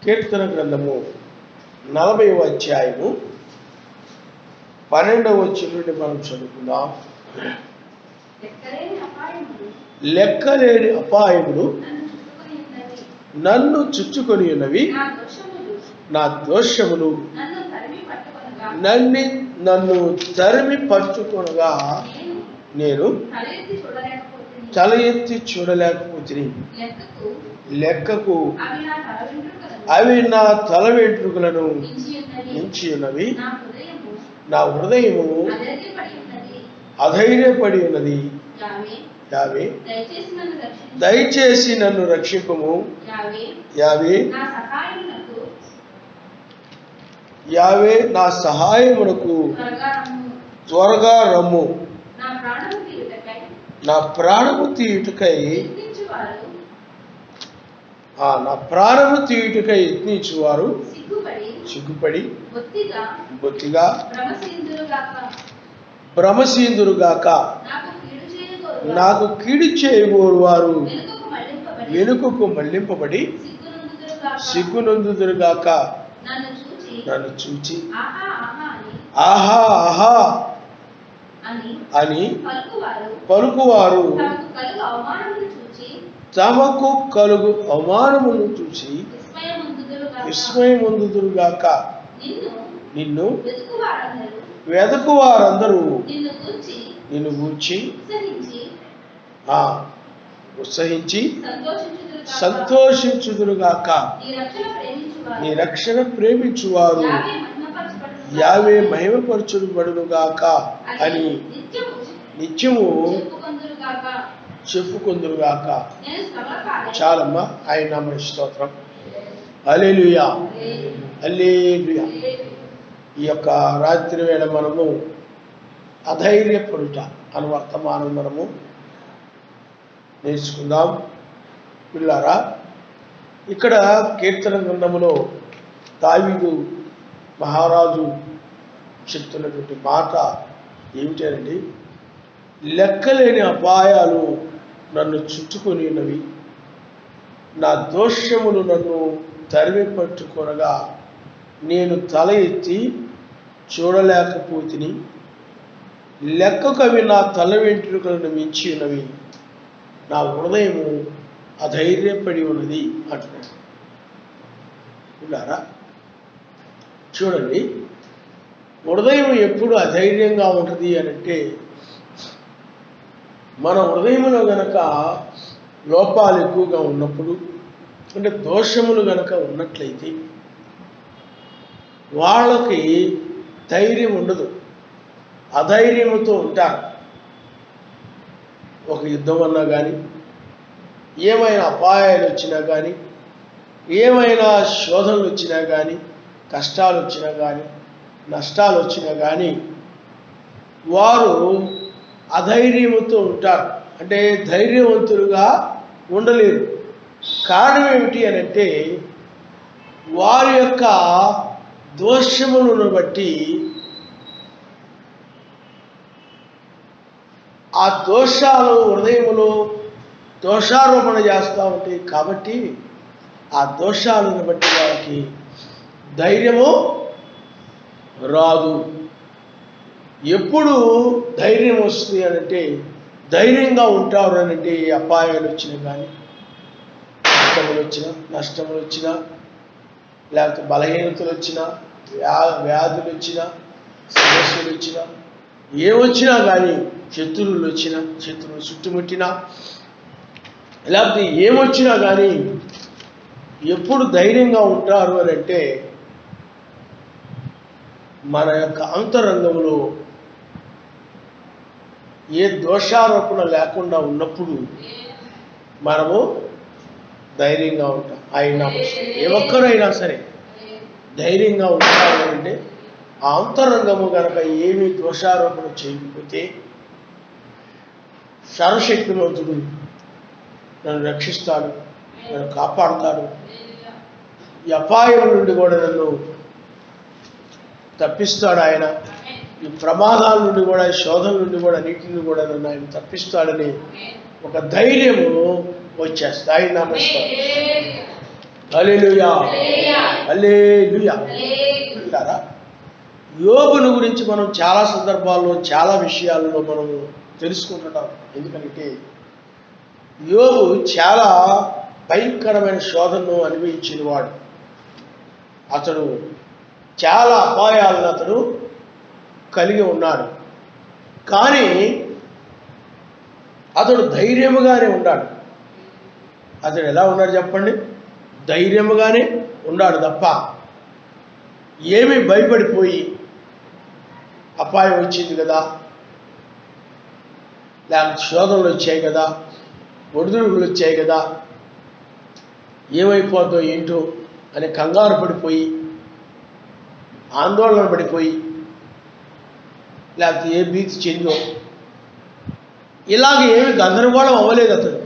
కీర్తన గ్రంథము 40వ అధ్యాయము 12వ వచనం నుండి మనం చదువుకుందాం. లెక్కలేని అపాయములు నన్ను చుట్టుకొని ఉన్నవి, నా దోషములు నన్ను తరిమి పట్టుకొనగా నేను తల ఎత్తి చూడలేకపోతే లెక్కకు అవి నా తల వెంట్రుకలను మించి ఉన్నవి. నా హృదయము అధైర్యపడి ఉన్నది. యావే దయచేసి నన్ను రక్షింపుము. యావే నా సహాయమునకు త్వరగా రమ్ము. నా ప్రాణము తీయుటకై యత్నించువారు సిగ్గుపడి బొత్తిగా భ్రమసిందురుగాక. నాకు కీడు చేయబోరు వారు వెనుకకు మళ్లింపబడి సిగ్గునందుదురుగాక. నన్ను చూచి ఆహా ఆహా అని పలుకువారు తమకు కలుగు అవమానమును చూసి విస్మయముందుదురుగాక. నిన్ను వెదకు వారందరూ నిన్ను గూర్చి ఉత్సహించి సంతోషించుదురుగాక. నీ రక్షణ ప్రేమించువారు యావే మహిమపరచుబడునుగాక అని నిత్యము చెప్పుకొందురుగాక. చాలమ్మా, ఆయన నామ స్తోత్రం. హల్లెలూయా, హల్లెలూయా. ఈ యొక్క రాత్రి వేళ మనము అధైర్యపడుట అను వర్తమానం మనము నేర్చుకుందాం. పిల్లారా, ఇక్కడ కీర్తన గ్రంథములో దావీదు మహారాజు చెప్తున్నటువంటి మాట ఏమిటండి? లెక్కలేని అపాయాలు నన్ను చుట్టుకొని ఉన్నవి, నా దోషములు నన్ను తరిమి పట్టుకొనగా నేను తల ఎత్తి చూడలేకపోతిని. లెక్కకు అవి నా తల వెంట్రుకలను మించి ఉన్నవి, నా హృదయము అధైర్యపడి ఉన్నది అంటున్నాడు. ఉన్నారా? చూడండి, హృదయం ఎప్పుడు అధైర్యంగా ఉంటుంది అనంటే, మన హృదయంలో గనక లోపాలు ఎక్కువగా ఉన్నప్పుడు, అంటే దోషములు గనక ఉన్నట్లయితే వాళ్ళకి ధైర్యం ఉండదు, అధైర్యముతో ఉంటారు. ఒక యుద్ధం అన్నా కానీ, ఏమైనా అపాయాలు వచ్చినా కానీ, ఏమైనా శోధనలు వచ్చినా కానీ, కష్టాలు వచ్చినా కానీ, నష్టాలు వచ్చినా కానీ వారు అధైర్యముతో ఉంటారు, అంటే ధైర్యవంతులుగా ఉండలేరు. కారణం ఏమిటి అని అంటే, వారి యొక్క దోషములను బట్టి ఆ దోషాలు హృదయములో దోషారోపణ చేస్తూ ఉంటాయి. కాబట్టి ఆ దోషాలను బట్టి వారికి ధైర్యము రాదు. ఎప్పుడు ధైర్యం వస్తుంది అనంటే, ధైర్యంగా ఉంటారు అనంటే, అపాయాలు వచ్చినా కానీ, నష్టములు వచ్చినా, లేకపోతే బలహీనతలు వచ్చినా, వ్యాధులు వచ్చినా, సమస్యలు వచ్చినా, ఏమొచ్చినా కానీ, శత్రువులు వచ్చినా, శత్రువులు చుట్టుముట్టినా, లేకపోతే ఏమొచ్చినా కానీ ఎప్పుడు ధైర్యంగా ఉంటారు అని అంటే, మన యొక్క అంతరంగంలో ఏ దోషారోపణ లేకుండా ఉన్నప్పుడు మనము ధైర్యంగా ఉంటాం. ఆయన ఏ ఒక్కరైనా సరే ధైర్యంగా ఉంటారు అంటే, ఆ అంతరంగము కనుక ఏమీ దోషారోపణ చేయకపోతే, సర్వశక్తివంతుడు నన్ను రక్షిస్తాడు, నన్ను కాపాడుతాడు, ఈ అపాయం నుండి కూడా నన్ను తప్పిస్తాడు, ఆయన ఈ ప్రమాదాల నుండి కూడా, శోధన నుండి కూడా, అన్నింటిని కూడా నన్ను ఆయన తప్పిస్తాడని ఒక ధైర్యము వచ్చేస్తాయి. నమస్కారం. హల్లెలూయా, హల్లెలూయా. పిల్లారా, యోబును గురించి మనం చాలా సందర్భాల్లో చాలా విషయాల్లో మనం తెలుసుకుంటున్నాం. ఎందుకంటే యోబు చాలా భయంకరమైన శోధనను అనుభవించిన వాడు. అతడు చాలా అపాయాలను అతడు కలిగి ఉన్నాడు. కానీ అతడు ధైర్యముగానే ఉన్నాడు. అతడు ఎలా ఉన్నాడు చెప్పండి? ధైర్యముగానే ఉన్నాడు తప్ప ఏమీ భయపడిపోయి అపాయం వచ్చింది కదా, లేకపోతే శోధనలు వచ్చాయి కదా, ఒడిదుడుకులు వచ్చాయి కదా, ఏమైపోతుందో ఏంటో అని కంగారు పడిపోయి ఆందోళన పడిపోయి లేకపోతే ఏ భీతి చెందో ఇలాగ ఏమి గందరగోళం అవ్వలేదు. అతడు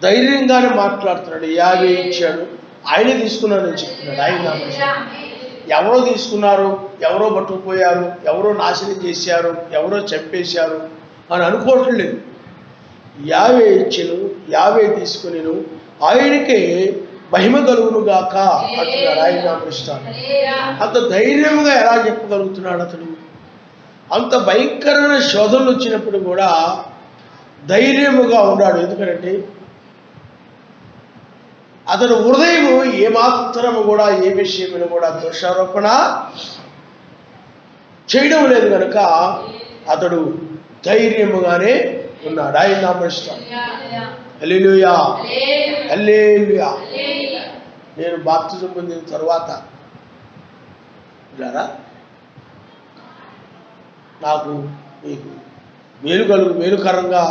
ధైర్యంగానే మాట్లాడుతున్నాడు. 50 ఇచ్చాడు, ఆయనే తీసుకున్నాడని చెప్తున్నాడు. ఆయన ఎవరో తీసుకున్నారు, ఎవరో పట్టుకుపోయారు, ఎవరో నాశనం చేశారు, ఎవరో చంపేశారు అని అనుకోవట్లేదు. 50 ఇచ్చాను, 50 తీసుకునేను, ఆయనకే మహిమ కలుగును గాక అంటున్నాడు. ఆయన నామృష్టాన్ని అంత ధైర్యంగా ఎలా చెప్పగలుగుతున్నాడు అతడు? అంత భయంకరమైన శోధనలు వచ్చినప్పుడు కూడా ధైర్యముగా ఉన్నాడు. ఎందుకంటే అతడు హృదయం ఏమాత్రము కూడా ఏ విషయమైన కూడా దోషారోపణ చేయడం లేదు కనుక అతడు ధైర్యముగానే ఉన్నాడు. ఆయన నామృష్టాన్ని హల్లెలూయా, హల్లెలూయా. నేను బాప్తిజం పొందిన తర్వాత నాకు మీకు మేలుకరంగా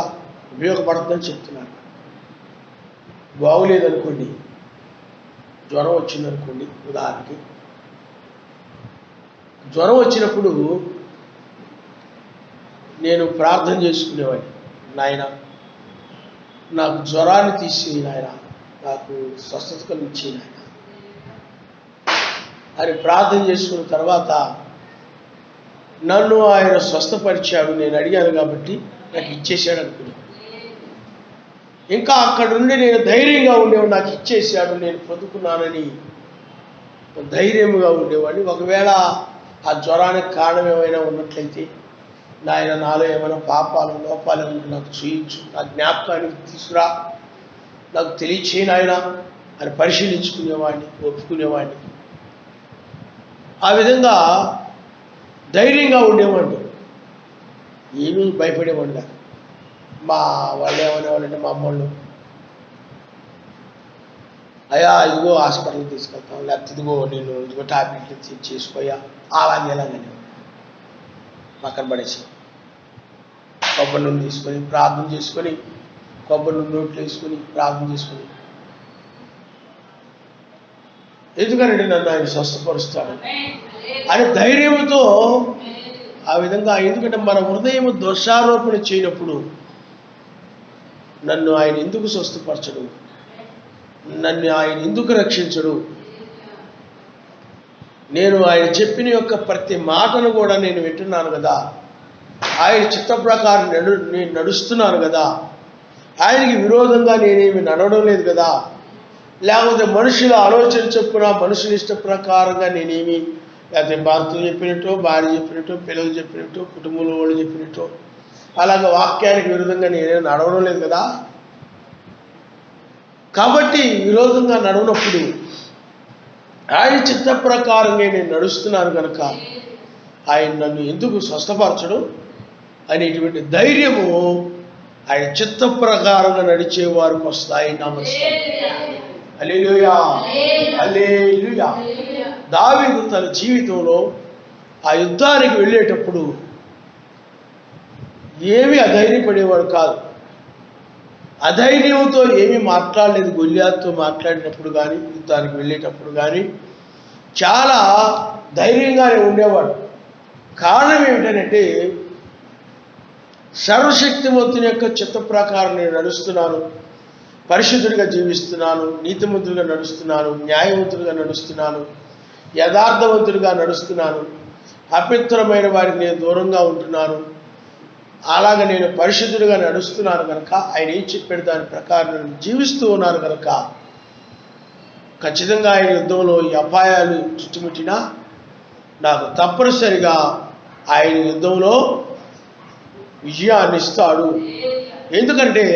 ఉపయోగపడుతుందని చెప్తున్నాను. బాగులేదనుకోండి, జ్వరం వచ్చిందనుకోండి, ఉదాహరణకి జ్వరం వచ్చినప్పుడు నేను ప్రార్థన చేసుకునేవాడిని. నాయన నాకు జ్వరాన్ని తీసి నాయన, నాకు స్వస్థత కలిగించి నాయన అని ప్రార్థన చేసుకున్న తర్వాత నన్ను ఆయన స్వస్థపరిచాడు. నేను అడిగాను కాబట్టి నాకు ఇచ్చేసాడు అనుకున్నాను. ఇంకా అక్కడ నుండి నేను ధైర్యంగా ఉండేవాడు. నాకు ఇచ్చేసాడు, నేను పొందుకున్నానని ధైర్యంగా ఉండేవాడిని. ఒకవేళ ఆ జ్వరానికి కారణం ఏమైనా ఉన్నట్లయితే నాయన నాలో ఏమైనా పాపాలు లోపాలు ఏమైనా నాకు చూయించు, నా జ్ఞాపకానికి తీసుకురా, నాకు తెలియచేయి నాయన అని పరిశీలించుకునేవాడిని, ఒప్పుకునేవాడిని. ఆ విధంగా ధైర్యంగా ఉండేవాడిని, ఏమీ భయపడేవాడిని కాదు. మా వాళ్ళు ఏమనేవాళ్ళంటే మా అమ్మోళ్ళు, అయ్యా ఇదిగో హాస్పిటల్కి తీసుకెళ్తాం, లేకపోతే ఇదిగో నేను ఇదిగో టాబ్లెట్లు చేసుకోయా, అలాగే ఎలాగనే పక్కన పడేసి కొబ్బరి నూనె తీసుకొని ప్రార్థన చేసుకొని, కొబ్బరి నూనె నోట్లు వేసుకొని ప్రార్థన చేసుకొని, ఎందుకంటే నన్ను ఆయన స్వస్థపరుస్తాడు అని ధైర్యంతో ఆ విధంగా. ఎందుకంటే మన హృదయం దోషారోపణ చేయనప్పుడు నన్ను ఆయన ఎందుకు స్వస్థపరచడు, నన్ను ఆయన ఎందుకు రక్షించడు, నేను ఆయన చెప్పిన యొక్క ప్రతి మాటను కూడా నేను వింటున్నాను కదా, ఆయన చిత్త ప్రకారం నేను నడుస్తున్నాను కదా, ఆయనకి విరోధంగా నేనేమి నడవడం లేదు కదా, లేకపోతే మనుషుల ఆలోచన చొప్పున మనుషుల ఇష్ట ప్రకారంగా నేనేమి, లేకపోతే భర్తలు చెప్పినట్టు, భార్య చెప్పినట్టు, పిల్లలు చెప్పినట్టు, కుటుంబంలో వాళ్ళు చెప్పినట్టు అలాగే వాక్యానికి విరుద్ధంగా నేనే నడవడం లేదు కదా. కాబట్టి విరోధంగా నడవనప్పుడు ఆయన చిత్త ప్రకారంగా నేను నడుస్తున్నాను కనుక ఆయన నన్ను ఎందుకు స్వస్థపరచడం అనేటువంటి ధైర్యము ఆయన చిత్త ప్రకారంగా నడిచే వారికి వస్తాయి. నమస్కారం. హల్లెలూయా, హల్లెలూయా. దావీదు తన జీవితంలో ఆ యుద్ధానికి వెళ్ళేటప్పుడు ఏమీ అధైర్యపడేవాడు కాదు. అధైర్యంతో ఏమీ మాట్లాడలేదు. గొల్లియాతుతో మాట్లాడినప్పుడు కానీ, యుద్ధానికి వెళ్ళేటప్పుడు కానీ చాలా ధైర్యంగానే ఉండేవాడు. కారణం ఏమిటంటే సర్వశక్తిమంతుని యొక్క చిత్త ప్రకారం నేను నడుస్తున్నాను, పరిశుద్ధుడిగా జీవిస్తున్నాను, నీతిమంతుడిగా నడుస్తున్నాను, న్యాయవంతుడిగా నడుస్తున్నాను, యథార్థవంతుడిగా నడుస్తున్నాను, అపవిత్రమైన వారికి నేను దూరంగా ఉంటున్నాను, అలాగే నేను పరిశుద్ధుడిగా నడుస్తున్నాను కనుక ఆయన ఏం చెప్పాడు దాని ప్రకారం నేను జీవిస్తూ ఉన్నాను కనుక ఖచ్చితంగా ఆయన యుద్ధంలో ఈ అపాయాలు చుట్టుముట్టినా నాకు తప్పనిసరిగా ఆయన యుద్ధంలో విజయాన్ని ఇస్తాడు. ఎందుకంటే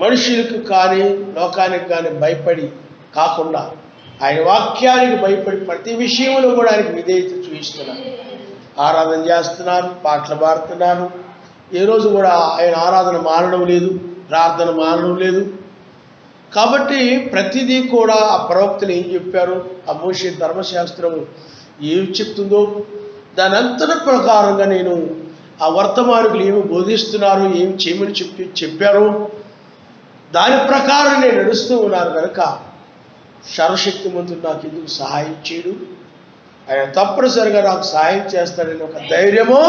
మనుషులకు కానీ లోకానికి కానీ భయపడి కాకుండా ఆయన వాక్యానికి భయపడి ప్రతి విషయంలో కూడా ఆయనకి విధేయత చూపిస్తున్నారు. ఆరాధన చేస్తున్నారు, పాటలు పాడుతున్నారు. ఏ రోజు కూడా ఆయన ఆరాధన మానడం లేదు, ప్రార్థన మానడం లేదు. కాబట్టి ప్రతిదీ కూడా ఆ ప్రవక్తలు ఏం చెప్పారు, ఆ మోషే ధర్మశాస్త్రం ఏం చెప్తుందో దాని అంతటి ప్రకారంగా నేను ఆ వర్తమానులు ఏమి బోధిస్తున్నారు, ఏమి చేయమని చెప్పారు దాని ప్రకారం నేను నడుస్తూ ఉన్నాను కనుక సర్వశక్తిమంతుడు నాకు ఎందుకు సహాయం చేయడు, ఆయన తప్పనిసరిగా నాకు సహాయం చేస్తాడని ఒక ధైర్యము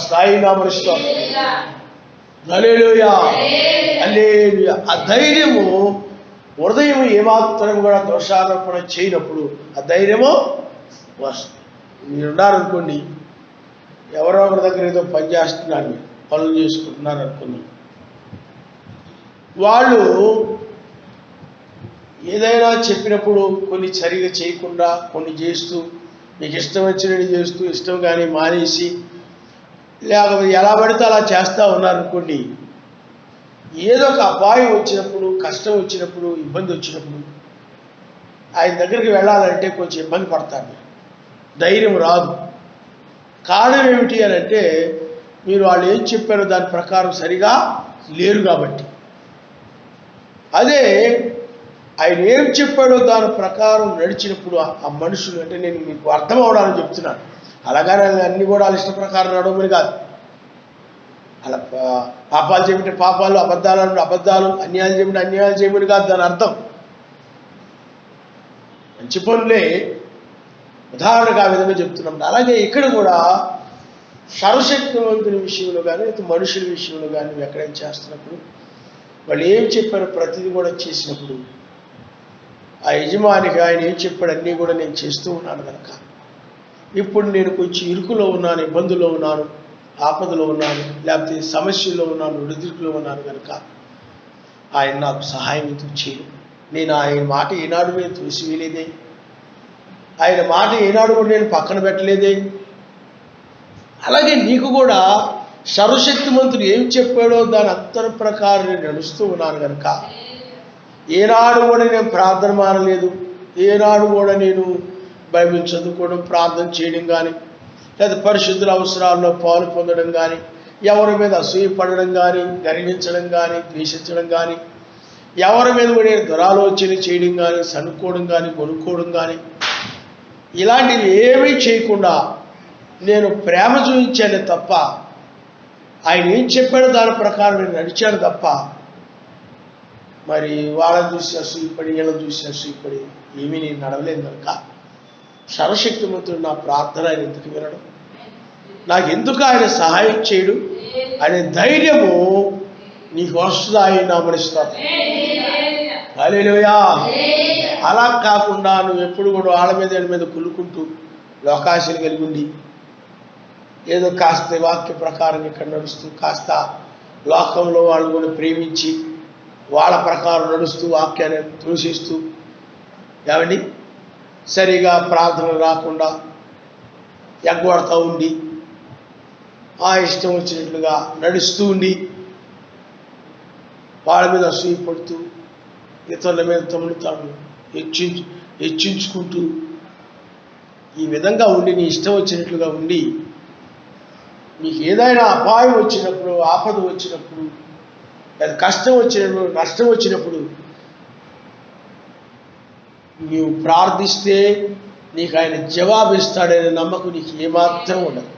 స్థాయిగా మరుస్తాను. హల్లెలూయా, హల్లెలూయా. ఆ ధైర్యము హృదయం ఏమాత్రం కూడా దోషారోపణ చేయనప్పుడు ఆ ధైర్యము వస్తుంది. మీరున్నారనుకోండి, ఎవరో ఒకరి దగ్గర ఏదో పని చేస్తున్నారు, పనులు చేసుకుంటున్నారు అనుకున్నాం, వాళ్ళు ఏదైనా చెప్పినప్పుడు కొన్ని సరిగా చేయకుండా కొన్ని చేస్తూ మీకు ఇష్టం వచ్చినట్టు చేస్తూ ఇష్టం కానీ మానేసి లేకపోతే ఎలా పడితే అలా చేస్తూ ఉన్నారనుకోండి, ఏదో ఒక అపాయం వచ్చినప్పుడు, కష్టం వచ్చినప్పుడు, ఇబ్బంది వచ్చినప్పుడు ఆయన దగ్గరికి వెళ్ళాలంటే కొంచెం ఇబ్బంది పడతారు, ధైర్యం రాదు. కారణం ఏమిటి అని అంటే మీరు వాళ్ళు ఏం చెప్పారో దాని ప్రకారం సరిగా లేరు కాబట్టి. అదే ఆయన ఏం చెప్పాడో దాని ప్రకారం నడిచినప్పుడు ఆ మనుషులు, అంటే నేను మీకు అర్థం అవడానికి చెప్తున్నాను, అలాగనే అన్ని కూడా వాళ్ళ ఇష్ట ప్రకారం నడవమని కాదు. అలా పాపాలు చేయమంటే పాపాలు, అబద్ధాలు అంటే అబద్ధాలు, అన్యాయాలు చేయమంటే అన్యాయాలు చేయమని కాదు దాని అర్థం. మంచి పనులే ఉదాహరణకు ఆ విధంగా చెప్తున్నాం. అలాగే ఇక్కడ కూడా సర్వశక్తివంతుని విషయంలో కానీ మనుషుల విషయంలో కానీ ఎక్కడైనా చేస్తున్నప్పుడు వాళ్ళు ఏం చెప్పారో ప్రతిదీ కూడా చేసినప్పుడు ఆ యజమానికి ఆయన ఏం చెప్పాడు అన్నీ కూడా నేను చేస్తూ ఉన్నాను కనుక ఇప్పుడు నేను కొంచెం ఇరుకులో ఉన్నాను, ఇబ్బందులో ఉన్నాను, ఆపదలో ఉన్నాను, లేకపోతే సమస్యల్లో ఉన్నాను, ఒడిదుడుకులో ఉన్నాను కనుక ఆయన నాకు సహాయం ఎందుకు చేయను. నేను ఆయన మాట ఏనాడు నేను తోసివేయలేదే, ఆయన మాట ఏనాడు కూడా నేను పక్కన పెట్టలేదే. అలాగే నీకు కూడా సర్వశక్తిమంతుడు ఏం చెప్పాడో దాని అంతర ప్రకారం నేను నడుస్తూ ఉన్నాను కనుక ఏనాడు కూడా నేను ప్రార్థన మానలేదు, ఏనాడు కూడా నేను బైబిల్ చదువుకోవడం, ప్రార్థన చేయడం కానీ, లేదా పరిశుద్ధుల అవసరాల్లో పాలు పొందడం కానీ, ఎవరి మీద అసూయపడడం కానీ, గర్వించడం కానీ, ద్వేషించడం కానీ, ఎవరి మీద కూడా నేను దురాలోచన చేయడం కానీ, సనుక్కోవడం కానీ, కొనుక్కోవడం కానీ, ఇలాంటివి ఏమీ చేయకుండా నేను ప్రేమ చూపించాను తప్ప, ఆయన ఏం చెప్పాడో దాని ప్రకారం నేను నడిచాను తప్ప, మరి వాళ్ళని చూసి అసూయపడి వీళ్ళని చూసి అసూయపడి ఏమీ నేను నడవలేదు కనుక సర్వశక్తిమంతుడు నా ప్రార్థన ఆయన ఎందుకు వినడం, నాకు ఎందుకు ఆయన సహాయం చేయడు అనే ధైర్యము నీకు వస్తుందా ఆయన నామనిస్తాను. హల్లెలూయా. అలా కాకుండా నువ్వు ఎప్పుడు కూడా వాళ్ళ మీద కులుకుంటూ లోకాశలు కలిగి ఉండి ఏదో కాస్త వాక్య ప్రకారం ఇక్కడ నడుస్తూ కాస్త లోకంలో వాళ్ళు కూడా ప్రేమించి వాళ్ళ ప్రకారం నడుస్తూ వాక్యాన్ని త్రోసిస్తూ ఏమండి సరిగా ప్రార్థన రాకుండా ఎగ్గొడతా ఉండి ఆ ఇష్టం వచ్చినట్లుగా నడుస్తూ ఉండి వాళ్ళ మీద అసూయపడుతూ ఇతరుల మీద తమను తాను హెచ్చించుకుంటూ ఈ విధంగా ఉండి నీ ఇష్టం వచ్చినట్లుగా ఉండి నీకు ఏదైనా అపాయం వచ్చినప్పుడు, ఆపద వచ్చినప్పుడు, లేదా కష్టం వచ్చినప్పుడు, నష్టం వచ్చినప్పుడు నీవు ప్రార్థిస్తే నీకు ఆయన జవాబిస్తాడనే నమ్మకం నీకు ఏమాత్రం ఉండదు,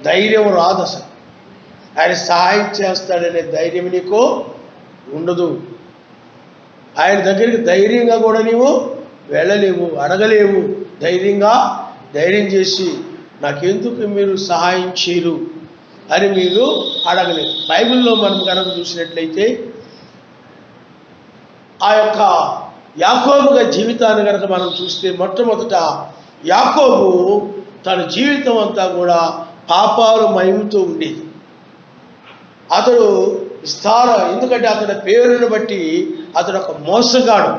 ధైర్యం రాదు. అసలు ఆయన సహాయం చేస్తాడనే ధైర్యం నీకు ఉండదు. ఆయన దగ్గరికి ధైర్యంగా కూడా నీవు వెళ్ళలేవు, అడగలేవు. ధైర్యం చేసి నాకెందుకు మీరు సహాయం చేయరు అని మీరు అడగలేరు. బైబిల్లో మనం కనుక చూసినట్లయితే ఆ యొక్క యాకోబు జీవితాన్ని కనుక మనం చూస్తే మొట్టమొదట యాకోబు తన జీవితం అంతా కూడా పాపాలు మహిమతో ఉండేది. అతడు ఎందుకంటే అతని పేరును బట్టి అతడు ఒక మోసగాడు.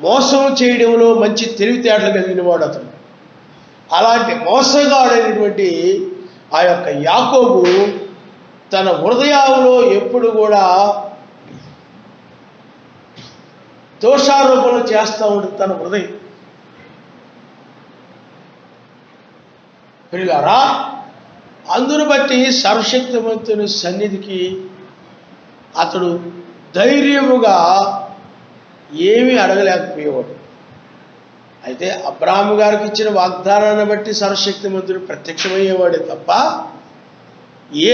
మోసం చేయడంలో మంచి తెలివితేటలు కలిగిన వాడు అతను. అలాంటి మోసగాడైనటువంటి ఆ యొక్క యాకోబు తన హృదయంలో ఎప్పుడు కూడా దోషారోపణలు చేస్తూ ఉంటుంది. తన హృదయం ప్రియులారా, అందును బట్టి సర్వశక్తిమంతుని సన్నిధికి అతడు ధైర్యముగా ఏమీ అడగలేకపోయేవాడు. అయితే అబ్రాహాము గారికి ఇచ్చిన వాగ్దానాన్ని బట్టి సర్వశక్తిమంతుడు ప్రత్యక్షమయ్యేవాడే తప్ప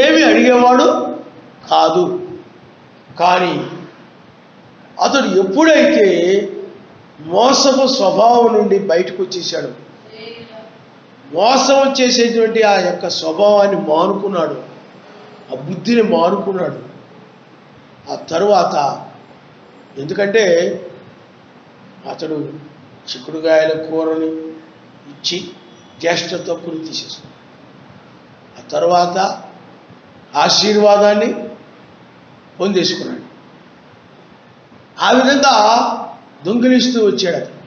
ఏమి అడిగేవాడు కాదు. కానీ అతడు ఎప్పుడైతే మోసపు స్వభావం నుండి బయటకు వచ్చేసాడు, మోసం చేసేటువంటి ఆ యొక్క స్వభావాన్ని మానుకున్నాడు, ఆ బుద్ధిని మానుకున్నాడు. ఆ తరువాత ఎందుకంటే అతడు చిక్కుడుగాయల కూరని ఇచ్చి జ్యేష్ఠతో కూర తీసేసాడు. ఆ తరువాత ఆశీర్వాదాన్ని పొందేసుకున్నాడు. ఆ విధంగా దొంగిలిస్తూ వచ్చాడు అతను.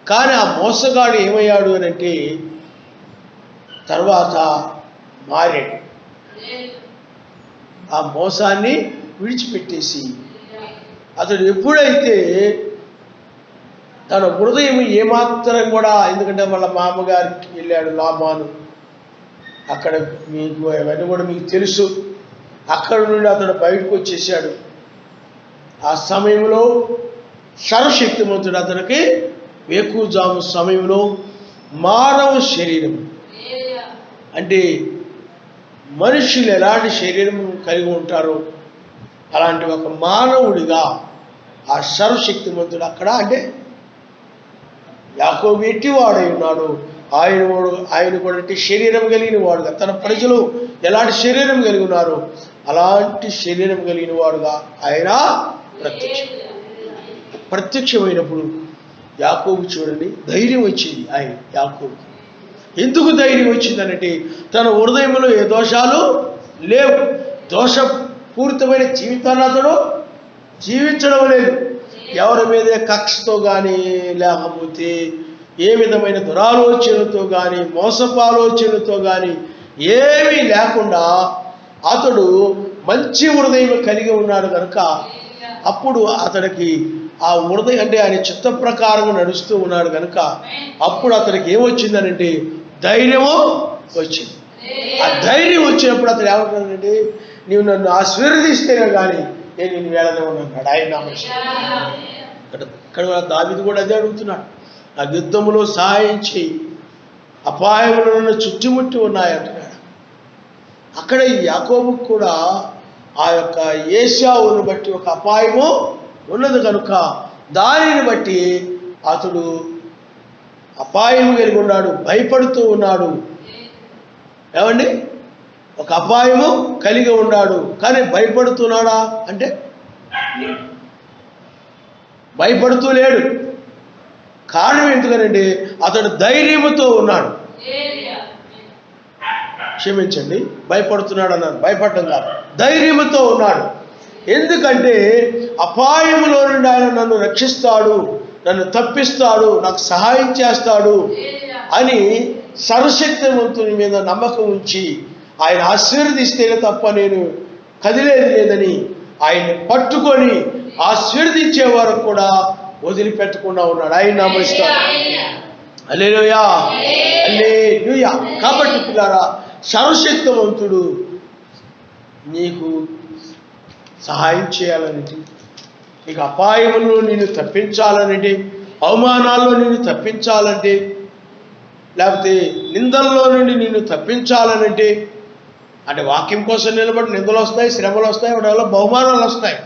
కానీ ఆ మోసగాడు ఏమయ్యాడు అని అంటే తర్వాత మారాడు. ఆ మోసాన్ని విడిచిపెట్టేసి అతడు ఎప్పుడైతే తన హృదయం ఏమాత్రం కూడా, ఎందుకంటే వాళ్ళ మామగారికి వెళ్ళాడు లాబాను, అక్కడ మీకు అవన్నీ కూడా మీకు తెలుసు. అక్కడ నుండి అతడు బయటకు వచ్చేసాడు. ఆ సమయంలో సర్వశక్తిమంతుడు అతనికి వేకువజాము సమయంలో మానవ శరీరం అంటే మనుషులు ఎలాంటి శరీరం కలిగి ఉంటారో అలాంటి ఒక మానవుడిగా ఆ సర్వశక్తిమంతుడు అక్కడ, అంటే యాకోబు ఎట్టివాడై ఉన్నాడు, ఆయన కూడా శరీరం కలిగిన వాడుగా, తన ప్రజలు ఎలాంటి శరీరం కలిగి ఉన్నారు అలాంటి శరీరం కలిగిన వాడుగా ఆయన ప్రత్యక్షమైనప్పుడు యాకోబు చూడండి ధైర్యం వచ్చింది. ఆయన యాకోబు ఎందుకు ధైర్యం వచ్చిందనంటే తన హృదయంలో ఏ దోషాలు లేవు. దోషపూరితమైన జీవితాన్ని అతడు జీవించడం లేదు. ఎవరి మీద కక్షతో కానీ, లేకపోతే ఏ విధమైన దురాలోచనతో కానీ, మోసపు ఆలోచనతో కానీ ఏమీ లేకుండా అతడు మంచి హృదయం కలిగి ఉన్నాడు కనుక అప్పుడు అతడికి ఆ హృదయం అంటే ఆయన చిత్త ప్రకారం నడుస్తూ ఉన్నాడు కనుక అప్పుడు అతనికి ఏమొచ్చిందనంటే ధైర్యము వచ్చింది. ఆ ధైర్యం వచ్చినప్పుడు అతడు ఏమంటాడంటే నీవు నన్ను ఆశీర్వదిస్తేనే కానీ నేను నిన్ను వేళనేమన్నాడు ఆయన. ఇక్కడ దావీదు కూడా అదే అడుగుతున్నాడు, ఆ యుద్ధములో సహాయం చేయి, అపాయములు నన్ను చుట్టుముట్టి ఉన్నాయంటున్నాడు. అక్కడ ఈ యాకోబుకు కూడా ఆ యొక్క ఏశావును బట్టి ఒక అపాయము ఉన్నది కనుక దానిని బట్టి అతడు అపాయం కలిగి ఉన్నాడు, భయపడుతూ ఉన్నాడు. ఏమండి, ఒక అపాయము కలిగి ఉన్నాడు కానీ భయపడుతున్నాడా అంటే భయపడుతూ లేడు. కారణం ఎందుకనండి అతడు ధైర్యముతో ఉన్నాడు. క్షమించండి, భయపడుతున్నాడు అన్నాను, భయపడటం కాదు, ధైర్యముతో ఉన్నాడు. ఎందుకంటే అపాయములో నుండి ఆయన నన్ను రక్షిస్తాడు, నన్ను తప్పిస్తాడు, నాకు సహాయం చేస్తాడు అని సర్వశక్తివంతుని మీద నమ్మకం ఉంచి ఆయన ఆశీర్వదిస్తేనే తప్ప నేను కదిలేది లేదని ఆయన్ని పట్టుకొని ఆశీర్వదించే వరకు కూడా వదిలిపెట్టకుండా ఉన్నాడు. ఆయన నమస్కారం. హల్లెలూయా, హల్లెలూయా. కాబట్టి పిల్లారా, సర్వశక్తివంతుడు నీకు సహాయం చేయాలనేది, నీకు అపాయంలో నిన్ను తప్పించాలనేది, అవమానాల్లో నిన్ను తప్పించాలంటే, లేకపోతే నిందల్లో నుండి నిన్ను తప్పించాలనంటే, అంటే వాక్యం కోసం నిలబడి నిందలు వస్తాయి, శ్రమలు వస్తాయి, వాటి వల్ల బహుమానాలు వస్తాయి,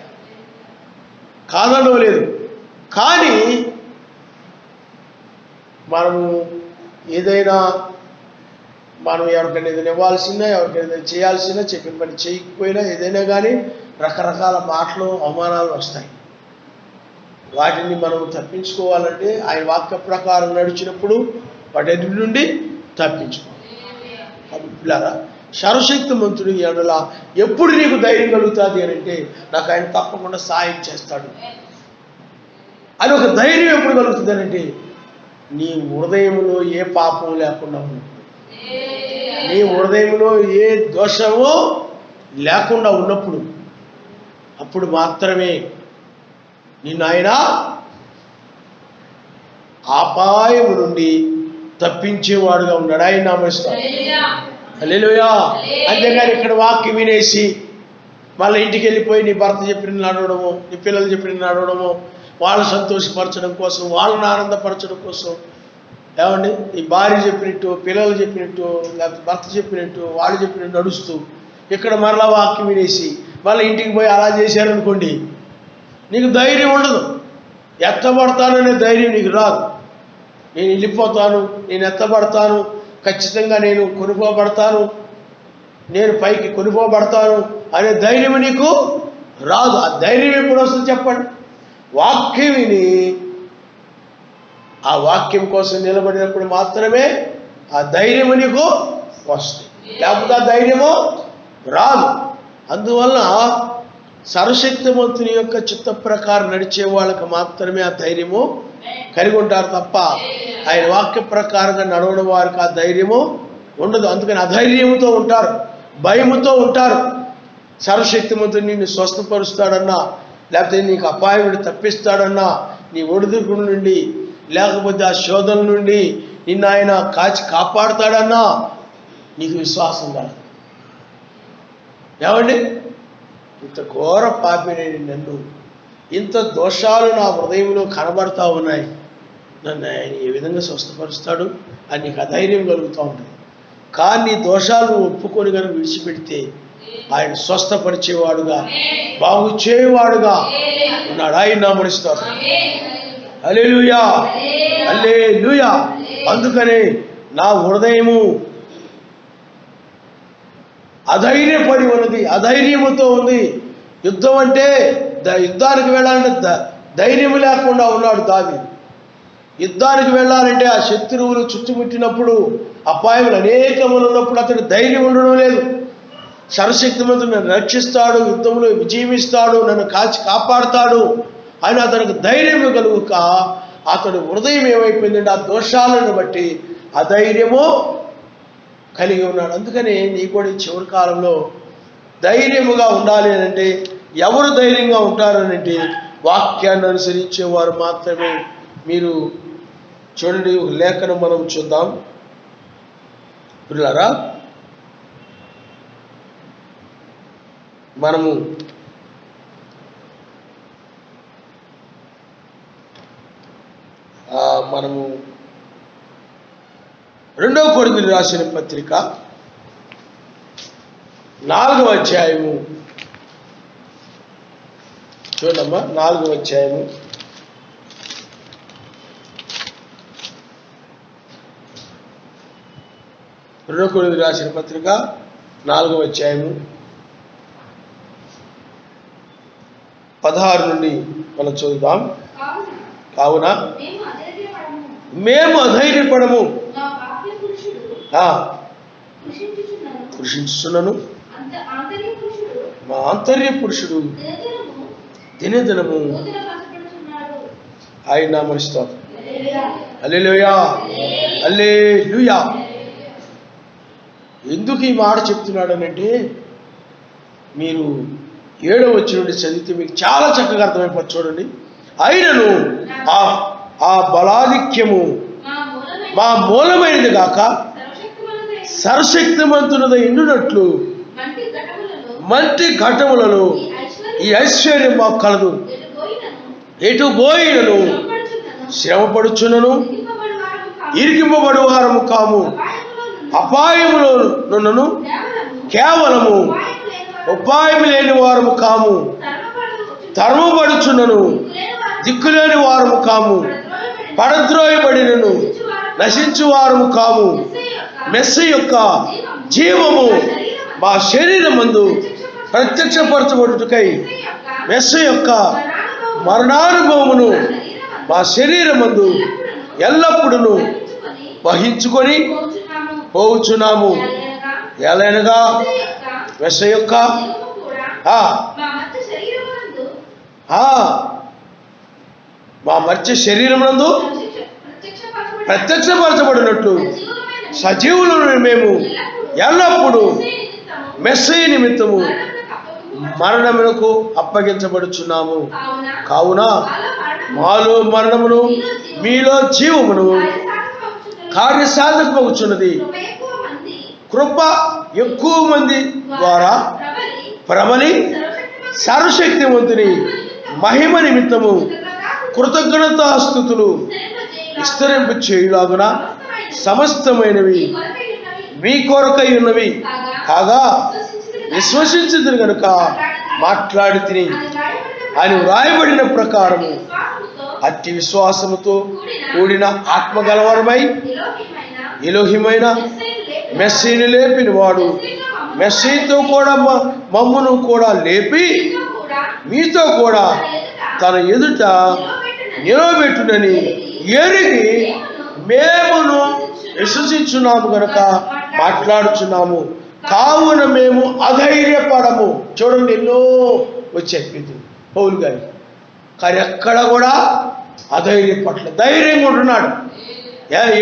కాదనడం లేదు. కానీ మనము ఏదైనా మనం ఎవరికైనా ఏదైనా ఇవ్వాల్సిందా, ఎవరికైనా ఏదైనా చేయాల్సిందా, చెప్పిన పని చేయకపోయినా ఏదైనా కానీ రకరకాల మాటలు అవమానాలు వస్తాయి. వాటిని మనం తప్పించుకోవాలంటే ఆయన వాక్య ప్రకారం నడిచినప్పుడు వాటి నుండి తప్పించుకోవాలి. కాబట్టి పిల్లారా, సర్వశక్తిమంతుడు ఎడల ఎప్పుడు నీకు ధైర్యం కలుగుతుంది అని అంటే నాకు ఆయన తప్పకుండా సహాయం చేస్తాడు. అని ఒక ధైర్యం ఎప్పుడు కలుగుతుందనంటే నీ హృదయంలో ఏ పాపం లేకుండా ఉన్నప్పుడు, నీ హృదయంలో ఏ దోషమో లేకుండా ఉన్నప్పుడు, అప్పుడు మాత్రమే నిన్ను ఆయన అపాయము నుండి తప్పించేవాడుగా ఉన్నాడు. ఆయన నామస్తున్నారు. హల్లెలూయా. అంతేగాని ఇక్కడ వాక్యం వినేసి మళ్ళీ ఇంటికి వెళ్ళిపోయి నీ భర్త చెప్పిన నడవడము, నీ పిల్లలు చెప్పిన నడవడము, వాళ్ళు సంతోషపరచడం కోసం, వాళ్ళని ఆనందపరచడం కోసం, ఏమండి ఈ భార్య చెప్పినట్టు, పిల్లలు చెప్పినట్టు, లేకపోతే భర్త చెప్పినట్టు, వాళ్ళు చెప్పినట్టు నడుస్తూ ఇక్కడ మరలా వాక్యం వినేసి మళ్ళీ ఇంటికి పోయి అలా చేశారనుకోండి, నీకు ధైర్యం ఉండదు. ఎత్తబడతాననే ధైర్యం నీకు రాదు. నేను వెళ్ళిపోతాను, నేను ఎత్తబడతాను, ఖచ్చితంగా నేను కొనుక్కోబడతాను, నేను పైకి కొనుక్కోబడతాను అనే ధైర్యం నీకు రాదు. ఆ ధైర్యం ఎప్పుడు వస్తుంది చెప్పండి? వాక్యం విని ఆ వాక్యం కోసం నిలబడినప్పుడు మాత్రమే ఆ ధైర్యం నీకు వస్తుంది. లేకపోతే ఆ ధైర్యము రాదు. అందువలన సర్వశక్తిమంతుని యొక్క చిత్త ప్రకారం నడిచే వాళ్ళకి మాత్రమే ఆ ధైర్యము కలిగి ఉంటారు తప్ప ఆయన వాక్య ప్రకారంగా నడవడం వారికి ఆ ధైర్యము ఉండదు. అందుకని అధైర్యంతో ఉంటారు, భయముతో ఉంటారు. సర్వశక్తిమంతుడు నిన్ను స్వస్థపరుస్తాడన్నా, లేకపోతే నీకు అపాయం నుండి తప్పిస్తాడన్నా, నీ ఒడిదుడుకుల నుండి లేకపోతే ఆ శోధన నుండి నిన్ను ఆయన కాపాడుతాడన్నా నీకు విశ్వాసం కాదు. ఏమండి, ఇంత ఘోర పాపినేని నన్ను, ఇంత దోషాలు నా హృదయంలో కనబడతా ఉన్నాయి, నన్ను ఆయన ఏ విధంగా స్వస్థపరుస్తాడు అని నీకు అధైర్యం కలుగుతూ ఉంటుంది. కానీ నీ దోషాలను ఒప్పుకొని కనుక విడిచిపెడితే ఆయన స్వస్థపరిచేవాడుగా, బాగు చేయవాడుగా ఉన్నాడు. ఆయన నామమునిస్తారు. హల్లెలూయా, హల్లెలూయా. అందుకనే నా హృదయము అధైర్యపడి ఉన్నది, అధైర్యముతో ఉంది. యుద్ధం అంటే యుద్ధానికి వెళ్ళాలంటే ధైర్యం లేకుండా ఉన్నాడు దావీదు. యుద్ధానికి వెళ్ళాలంటే ఆ శత్రువులు చుట్టుముట్టినప్పుడు, అపాయములు అనేకములు ఉన్నప్పుడు అతడు ధైర్యం ఉండడం లేదు. సర్వశక్తిమంతుడు నన్ను రక్షిస్తాడు, యుద్ధంలో విజయమిస్తాడు, నన్ను కాపాడుతాడు అని అతనికి ధైర్యం కలుగుక అతడు హృదయం ఏమైపోయిందంటే ఆ దోషాలను బట్టి అధైర్యము కలిగి ఉన్నాడు. అందుకని నీ కూడా చివరి కాలంలో ధైర్యముగా ఉండాలి అని అంటే ఎవరు ధైర్యంగా ఉంటారనంటే వాక్యాన్ని అనుసరించేవారు మాత్రమే. మీరు చూడండి, ఒక లేఖనం మనం చూద్దాం పిల్లరా. మనము రెండవ కొరింథీయులకు రాసిన పత్రిక 4వ అధ్యాయము చూడమ్మా. 4వ అధ్యాయము రెండవ కొరింథీయులకు రాసిన పత్రిక 4వ అధ్యాయము 16 నుండి మనం చదువుదాం. కావున మేము అధైర్యపడము, కృషించుచున్నను, మా ఆంతర్య పురుషుడు దినదినము ఆయన నామమునిస్తారు. హల్లెలూయా, హల్లెలూయా. ఎందుకు ఈ మాట చెప్తున్నాడనంటే మీరు 7వ వచనం నుండి చదివితే మీకు చాలా చక్కగా అర్థమైపోతుంది. చూడండి, ఆయనను ఆ బలాధిక్యము మా మూలమైనది గాక సర్వశక్తిమంతునిదై ఉండునట్లు మంటి ఘటములలో ఈ ఐశ్వర్యం మాకు కలదు. ఎటు పోయినను శ్రమపడుచున్నను, ఇరికింపబడు వారము కాము, అపాయములో నున్నను కేవలము ఉపాయం లేని వారము కాము, తరమబడుచున్నను దిక్కులేని వారము కాము, పడద్రోయబడినను నశించు వారము కాము, మెస్సీ యొక్క జీవము మా శరీరమందు ప్రత్యక్షపరచబడుటకై మెస్సీ యొక్క మరణానుభవమును మా శరీరమందు ఎల్లప్పుడూ వహించుకొని పోవుచున్నాము. ఎలానగా మెస్సీ యొక్క మా మర్త్య శరీరమునందు ప్రత్యక్షపరచబడినట్లు సజీవులను మేము ఎల్లప్పుడూ మెస్సీ నిమిత్తము మరణమునకు అప్పగించబడుచున్నాము. కావున మాలో మరణమును మీలో జీవమును కార్యసాధకమగుచున్నది. కృప ఎక్కువ మంది ద్వారా ప్రబలి సర్వశక్తివంతుని మహిమ నిమిత్తము కృతజ్ఞతాస్తుతులు విస్తరింప చేయులాగున సమస్తమైనవి మీ కొరకై ఉన్నవి కాగా విశ్వసించుదురు గనుక మాట్లాడి తిని అని వ్రాయబడిన ప్రకారము అట్టి విశ్వాసముతో కూడిన ఆత్మగలవరమై ఎలోహిమైన మెస్సీని లేపిన వాడు మెస్సీతో కూడా మమ్మును కూడా లేపి మీతో కూడా తన ఎదుట నిలబెట్టునని ఎరిగి మేమును విశ్వసించున్నాము గనక మాట్లాడుచున్నాము. కావున మేము అధైర్యపడము. చూడండి, ఎన్నో వచ్చాయి పౌలు గారి, కానీ ఎక్కడ కూడా అధైర్యపడలే, ధైర్యంగా ఉంటున్నాడు.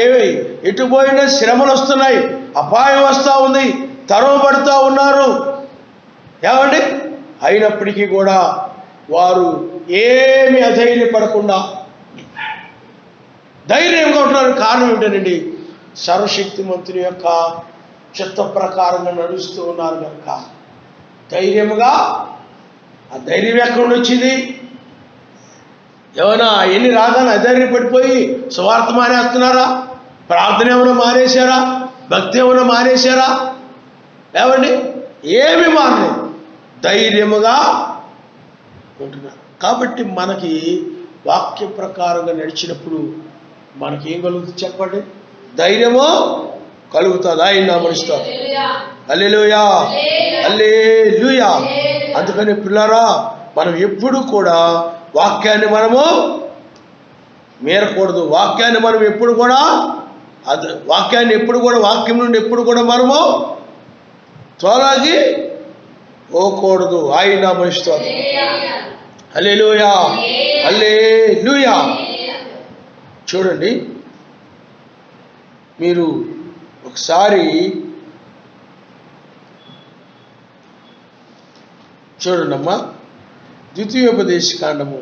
ఏమి ఎటు పోయినా శ్రమలు వస్తున్నాయి, అపాయం వస్తూ ఉంది, తరవబడుతూ ఉన్నారు. ఏమండి, అయినప్పటికీ కూడా వారు ఏమి అధైర్యపడకుండా ధైర్యంగా ఉంటున్నారు. కారణం ఏంటండి? సర్వశక్తిమంతుని యొక్క చిత్త ప్రకారంగా నడుస్తూ ఉన్నారు కనుక ధైర్యముగా. ఆ ధైర్యం ఎక్కడ నుండి వచ్చింది? ఏమైనా ఎన్ని రాగానే అధైర్యపడిపోయి సువార్త మానేస్తున్నారా? ప్రార్థన ఏమైనా మానేశారా? భక్తి ఏమైనా మానేశారా? ఏమండి, ఏమి మారలేదు, ధైర్యముగా ఉంటున్నారు. కాబట్టి మనకి వాక్య ప్రకారంగా నడిచినప్పుడు మనకేం కలుగుతుంది చెప్పండి? ధైర్యము కలుగుతుంది. ఆయన నామమునిస్తారు. హల్లెలూయా, హల్లెలూయా. అందుకని పిల్లరా, మనం ఎప్పుడు కూడా వాక్యాన్ని మనము మీరకూడదు. వాక్యాన్ని మనం ఎప్పుడు కూడా వాక్యం నుండి ఎప్పుడు కూడా మనము తొలగి పోకూడదు. ఆయన నామమునిస్తారు. హల్లెలూయా, హల్లెలూయా. చూడండి, మీరు ఒకసారి చూడండమ్మా, ద్వితీయోపదేశకాండము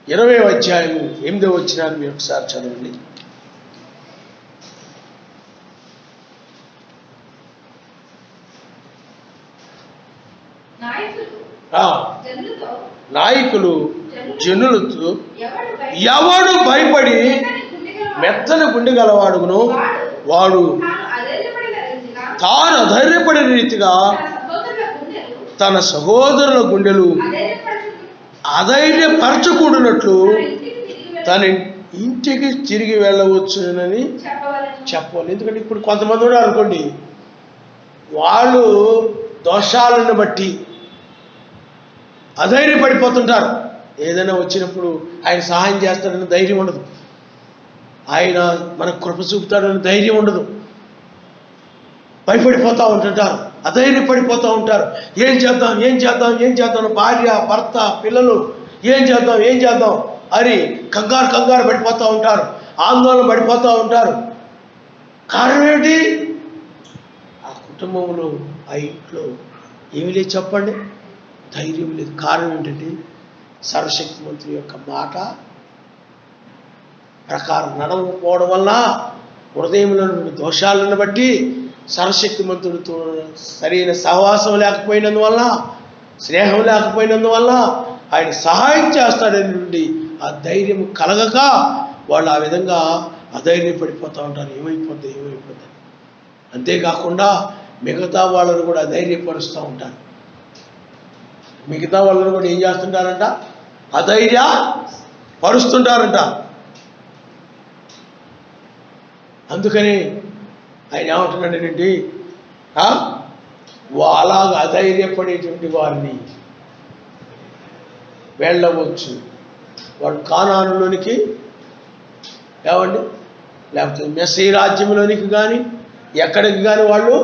20వ అధ్యాయము 8వ వచనాన్ని మీరు ఒకసారి చదవండి. నాయకులు జనులతో ఎవడు భయపడి మెత్తని గుండె గలవాడును వాడు తాను అధైర్యపడిన రీతిగా తన సహోదరుల గుండెలు అధైర్యపరచకూడనట్లు తన ఇంటికి తిరిగి వెళ్ళవచ్చునని చెప్పాలి. ఎందుకంటే ఇప్పుడు కొంతమంది కూడా అనుకోండి, వాళ్ళు దోషాలను బట్టి అధైర్యపడిపోతుంటారు. ఏదైనా వచ్చినప్పుడు ఆయన సహాయం చేస్తాడని ధైర్యం ఉండదు, ఆయన మనకు కృప చూపుతాడని ధైర్యం ఉండదు, భయపడిపోతూ ఉంటుంటారు, అధైర్యపడిపోతూ ఉంటారు. ఏం చేద్దాం భార్య, భర్త, పిల్లలు ఏం చేద్దాం అని కంగారు పడిపోతూ ఉంటారు, ఆందోళన పడిపోతూ ఉంటారు. కారణం ఏమిటి? ఆ కుటుంబంలో, ఆ ఇంట్లో ఏమి లేదు చెప్పండి, ధైర్యం లేదు. కారణం ఏంటంటే సర్వశక్తిమంతుని యొక్క మాట ప్రకారం నడవకపోవడం వల్ల, హృదయంలో దోషాలను బట్టి, సర్వశక్తిమంతుడితో సరైన సహవాసం లేకపోయినందువల్ల, స్నేహం లేకపోయినందువల్ల ఆయన సహాయం చేస్తాడని నుండి ఆ ధైర్యం కలగక వాళ్ళు ఆ విధంగా అధైర్యపడిపోతూ ఉంటారు. ఏమైపోద్ది. అంతేకాకుండా మిగతా వాళ్ళను కూడా అధైర్యపరుస్తూ ఉంటారు. మిగతా వాళ్ళను కూడా ఏం చేస్తుంటారంట? అధైర్య పరుస్తుంటారంట. అందుకని ఆయన ఏమంటున్నాడేంటి, అలాగ అధైర్యపడేటువంటి వారిని వెళ్ళవచ్చు, వాడు కానానులోనికి ఏమండి, లేకపోతే మెస్సీ రాజ్యంలోనికి కానీ ఎక్కడికి కానీ వాళ్ళు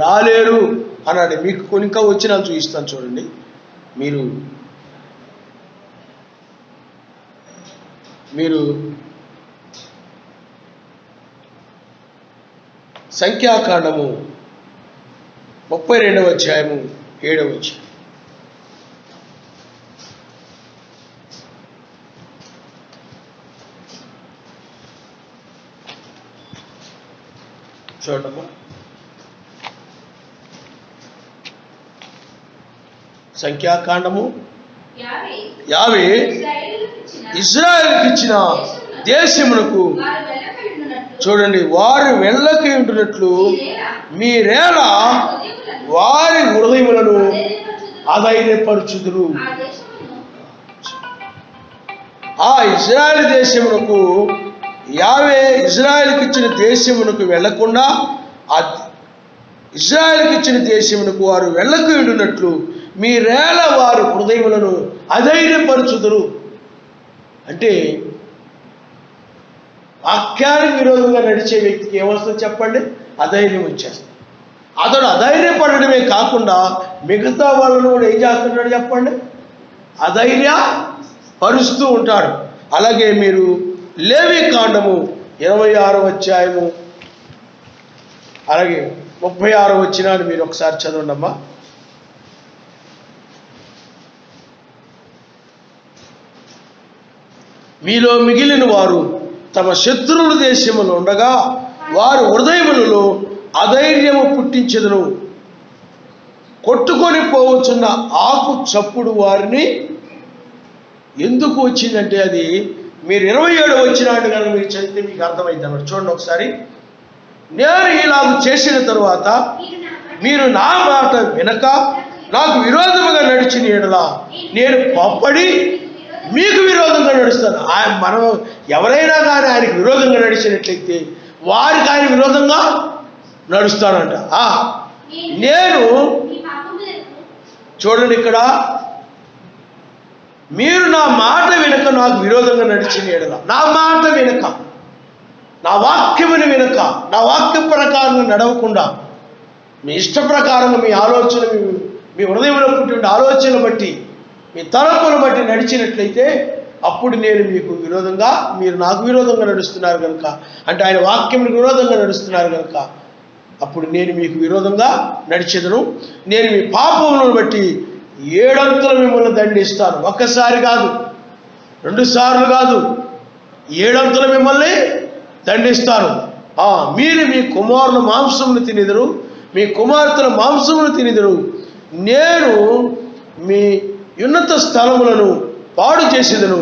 రాలేరు. అన్నాడు. మీకు ఇంకా వచ్చినా చూపిస్తాను చూడండి. మీరు సంఖ్యాకాండము 32వ అధ్యాయము 7వ వచనం చూడమ్మా. సంఖ్యాకాండము 50 ఇశ్రాయేలుకి ఇచ్చిన దేశమునకు చూడండి, వారు వెళ్ళకి ఉంటున్నట్లు మీరేలా వారి హృదయములను అధైర్యపరచుదురు. ఆ ఇశ్రాయేలు దేశమునకు ఇశ్రాయేలుకి ఇచ్చిన దేశమునకు వెళ్లకుండా ఇశ్రాయేలుకి ఇచ్చిన దేశమునకు వారు వెళ్ళకి ఉంటున్నట్లు మీరేళ వారి హృదయములను అధైర్యపరచుదురు. అంటే వాక్యానికి విరోధంగా నడిచే వ్యక్తికి ఏమొస్తుంది చెప్పండి? అధైర్యం వచ్చేస్తుంది. అతడు అధైర్యపడడమే కాకుండా మిగతా వాళ్ళను కూడా ఏం చేస్తున్నాడు చెప్పండి? అధైర్య పరుస్తూ ఉంటాడు. అలాగే మీరు లేవి కాండము 26వ అధ్యాయము అలాగే 36వ వచనాన్ని మీరు ఒకసారి చదవండి అమ్మా. మీలో మిగిలిన వారు తమ శత్రువుల దేశములో ఉండగా వారు హృదయములలో అధైర్యము పుట్టించెదరు. కొట్టుకొని పోవచ్చున్న ఆకు చప్పుడు వారిని ఎందుకు వచ్చిందంటే అది మీరు 27వ వచనాన్ని కనుక మీరు చదివితే మీకు అర్థమైంది అన్నమాట. చూడండి ఒకసారి. నేను ఇలాగ చేసిన తరువాత మీరు నా మాట వినక నాకు విరోధముగా నడిచిన యెడల నేను పప్పడి మీకు విరోధంగా నడుస్తాను. మనం ఎవరైనా కానీ ఆయనకు విరోధంగా నడిచినట్లయితే వారికి ఆయన విరోధంగా నడుస్తానంట. నేను చూడండి ఇక్కడ, మీరు నా మాట వినక నాకు విరోధంగా నడిచిన యెడల, నా మాట వినక, నా వాక్యముని వినక, నా వాక్య ప్రకారంగా నడవకుండా మీ ఇష్ట ప్రకారంగా మీ ఆలోచన మీ హృదయంలో పుట్టిన ఆలోచన బట్టి మీ తలంపును బట్టి నడిచినట్లయితే అప్పుడు నేను మీకు విరోధంగా, మీరు నాకు విరోధంగా నడుస్తున్నారు కనుక, అంటే ఆయన వాక్యంకి విరోధంగా నడుస్తున్నారు కనుక అప్పుడు నేను మీకు విరోధంగా నడిచెదను. నేను మీ పాపములను బట్టి 7 అంతులు మిమ్మల్ని దండిస్తాను. ఒక్కసారి కాదు, 2 సార్లు కాదు, 7 అంతులు మిమ్మల్ని దండిస్తాను. మీరు మీ కుమారుల మాంసమును తినిదరు, మీ కుమార్తెల మాంసమును తినిదరు. నేను మీ ఉన్నత స్థలములను పాడు చేసేదను,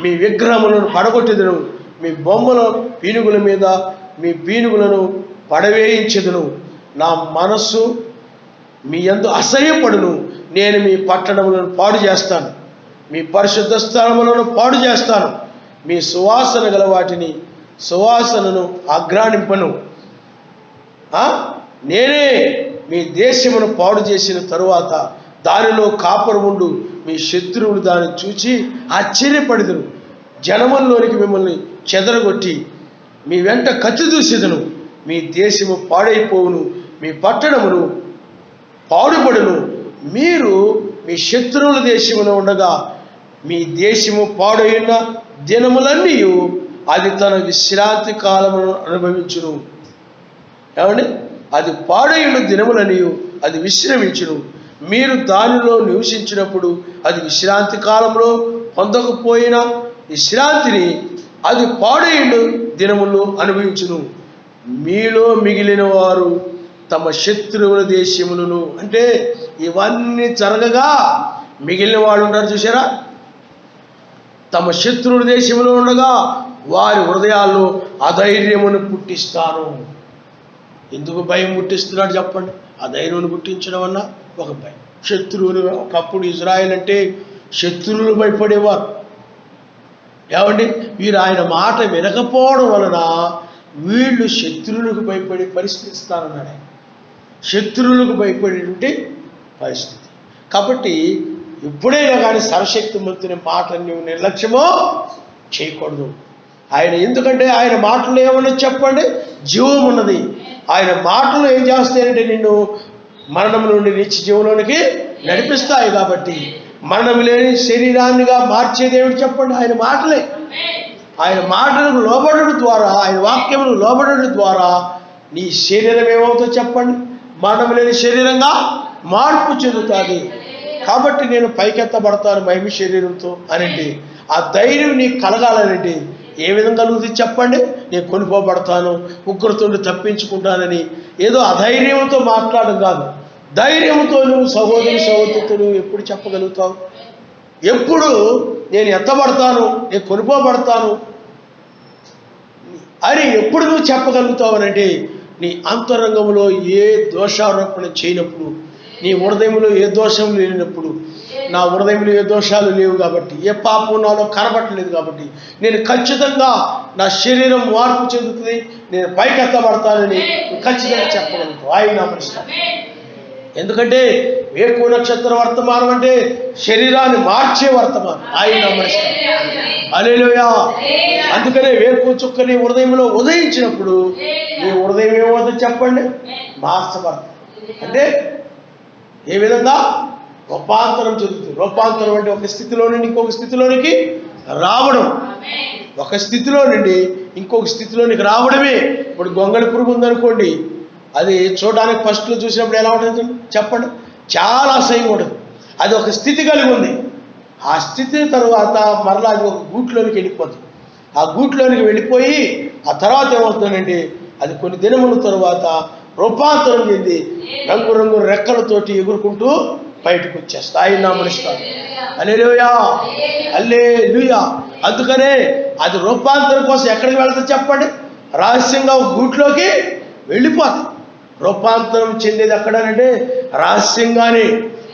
మీ విగ్రహములను పడగొట్టేదను, మీ బొమ్మల పీనుగుల మీద మీ పీనుగులను పడవేయించెదను. నా మనస్సు మీ యందు అసహ్యపడును. నేను మీ పట్టణములను పాడు చేస్తాను, మీ పరిశుద్ధ స్థలములను పాడు చేస్తాను. మీ సువాసన గల వాటిని సువాసనను ఆగ్రానింపను. నేనే మీ దేశమును పాడు చేసిన తరువాత దానిలో కాపురం ఉండు మీ శత్రువులు దాన్ని చూచి ఆశ్చర్యపడెదరు. జనముల్లోనికి మిమ్మల్ని చెదరగొట్టి మీ వెంట కత్తి దూసేదను. మీ దేశము పాడైపోవును, మీ పట్టణమును పాడుపడును. మీరు మీ శత్రువుల దేశములో ఉండగా మీ దేశము పాడైన దినములన్నీ అది తన విశ్రాంతి కాలమును అనుభవించును. ఏమండి? అది పాడైన దినములని అది విశ్రమించును. మీరు దానిలో నివసించినప్పుడు అది విశ్రాంతి కాలంలో పొందకపోయిన విశ్రాంతిని అది పాడైన దినములు అనుభవించును. మీలో మిగిలిన వారు తమ శత్రువుల దేశములను, అంటే ఇవన్నీ జరగగా మిగిలిన వాళ్ళు ఉంటారు చూసారా, తమ శత్రువుల దేశంలో ఉండగా వారి హృదయాల్లో అధైర్యమును పుట్టిస్తాను. ఎందుకు భయం పుట్టిస్తున్నాడు చెప్పండి? అధైర్యమును పుట్టించడం అన్న ఒక భయం. శత్రువులు, ఒకప్పుడు ఇజ్రాయెల్ అంటే శత్రువులు భయపడేవారు. ఏమండి? వీరు ఆయన మాట వినకపోవడం వలన వీళ్ళు శత్రువులకు భయపడే పరిస్థితి ఇస్తానన్నాడు. ఆయన శత్రువులకు భయపడేటువంటి పరిస్థితి. కాబట్టి ఎప్పుడైనా కానీ సర్వశక్తిమంతుని మాటని నువ్వు నిర్లక్ష్యమో చేయకూడదు. ఆయన ఎందుకంటే ఆయన మాటలు ఏమన్నా చెప్పండి, జీవం ఉన్నది. ఆయన మాటలు ఏం చేస్తాయంటే నిన్ను మరణం నుండి నిత్య జీవంలోనికి నడిపిస్తాయి. కాబట్టి మరణం లేని శరీరాన్నిగా మార్చేది ఏమిటి చెప్పండి? ఆయన మాటలే. ఆయన మాటలకు లోబడడం ద్వారా, ఆయన వాక్యమును లోబడడం ద్వారా నీ శరీరం ఏమవుతుందో చెప్పండి? మరణం లేని శరీరంగా మార్పు చెందుతుంది. కాబట్టి నేను పైకెత్తబడతాను మహిమ శరీరంతో అనండి. ఆ ధైర్యం నీకు కలగాలనండి. ఏ విధంగా కలుగుతుంది చెప్పండి? నేను కొనిపోబడతాను, ఉగ్రతోండి తప్పించుకుంటానని ఏదో అధైర్యంతో మాట్లాడడం కాదు. ధైర్యంతో నువ్వు సహోదరుతో నువ్వు ఎప్పుడు చెప్పగలుగుతావు? ఎప్పుడు నేను ఎత్తబడతాను, నేను కొనిపోబడతాను అని ఎప్పుడు నువ్వు చెప్పగలుగుతావు అనంటే నీ అంతరంగంలో ఏ దోషారోపణ చేయనప్పుడు, నీ హృదయంలో ఏ దోషం లేనప్పుడు. నా హృదయంలో ఏ దోషాలు లేవు కాబట్టి, ఏ పాపం నాలో కనబట్టలేదు కాబట్టి నేను ఖచ్చితంగా నా శరీరం మార్పు చెందుతుంది, నేను పైకెత్తబడతానని ఖచ్చితంగా చెప్పగలుగుతావు. ఆయన నామనిస్తాను. ఎందుకంటే వేకువ నక్షత్ర వర్తమానం అంటే శరీరాన్ని మార్చే వర్తమానం. ఆయన నామనిస్తాను. హల్లెలూయా. అందుకనే వేకువ చుక్క నీ హృదయంలో ఉదయించినప్పుడు నీ హృదయం ఏమవుతుంది చెప్పండి? మార్చబడతాం. అంటే ఏ విధంగా? రూపాంతరం చెందుతుంది. రూపాంతరం అంటే ఒక స్థితిలో నుండి ఇంకొక స్థితిలోనికి రావడం. ఒక స్థితిలో నుండి ఇంకొక స్థితిలోనికి రావడమే. ఇప్పుడు గొంగళి పురుగు ఉందనుకోండి, అది చూడడానికి ఫస్ట్లో చూసినప్పుడు ఎలా ఉంటుంది చెప్పండి? చాలా అసహ్యంగా ఉంటుంది. అది ఒక స్థితి కలిగి ఉంది. ఆ స్థితి తరువాత మరలా అది ఒక గూట్లోనికి వెళ్ళిపోతుంది. ఆ గూట్లోనికి వెళ్ళిపోయి ఆ తర్వాత ఏమవుతుందంటే అది కొన్ని దినముల తరువాత రూపాంతరం చెంది రంగు రెక్కలతోటి ఎగురుకుంటూ బయటకు వచ్చేస్తా. ఆయన నామనిస్తాను. హల్లెలూయా, హల్లెలూయా. అందుకనే అది రూపాంతరం కోసం ఎక్కడికి వెళ్తుంది చెప్పండి? రహస్యంగా ఒక గూట్లోకి వెళ్ళిపోతుంది. రూపాంతరం చెందేది ఎక్కడనంటే రహస్యంగానే.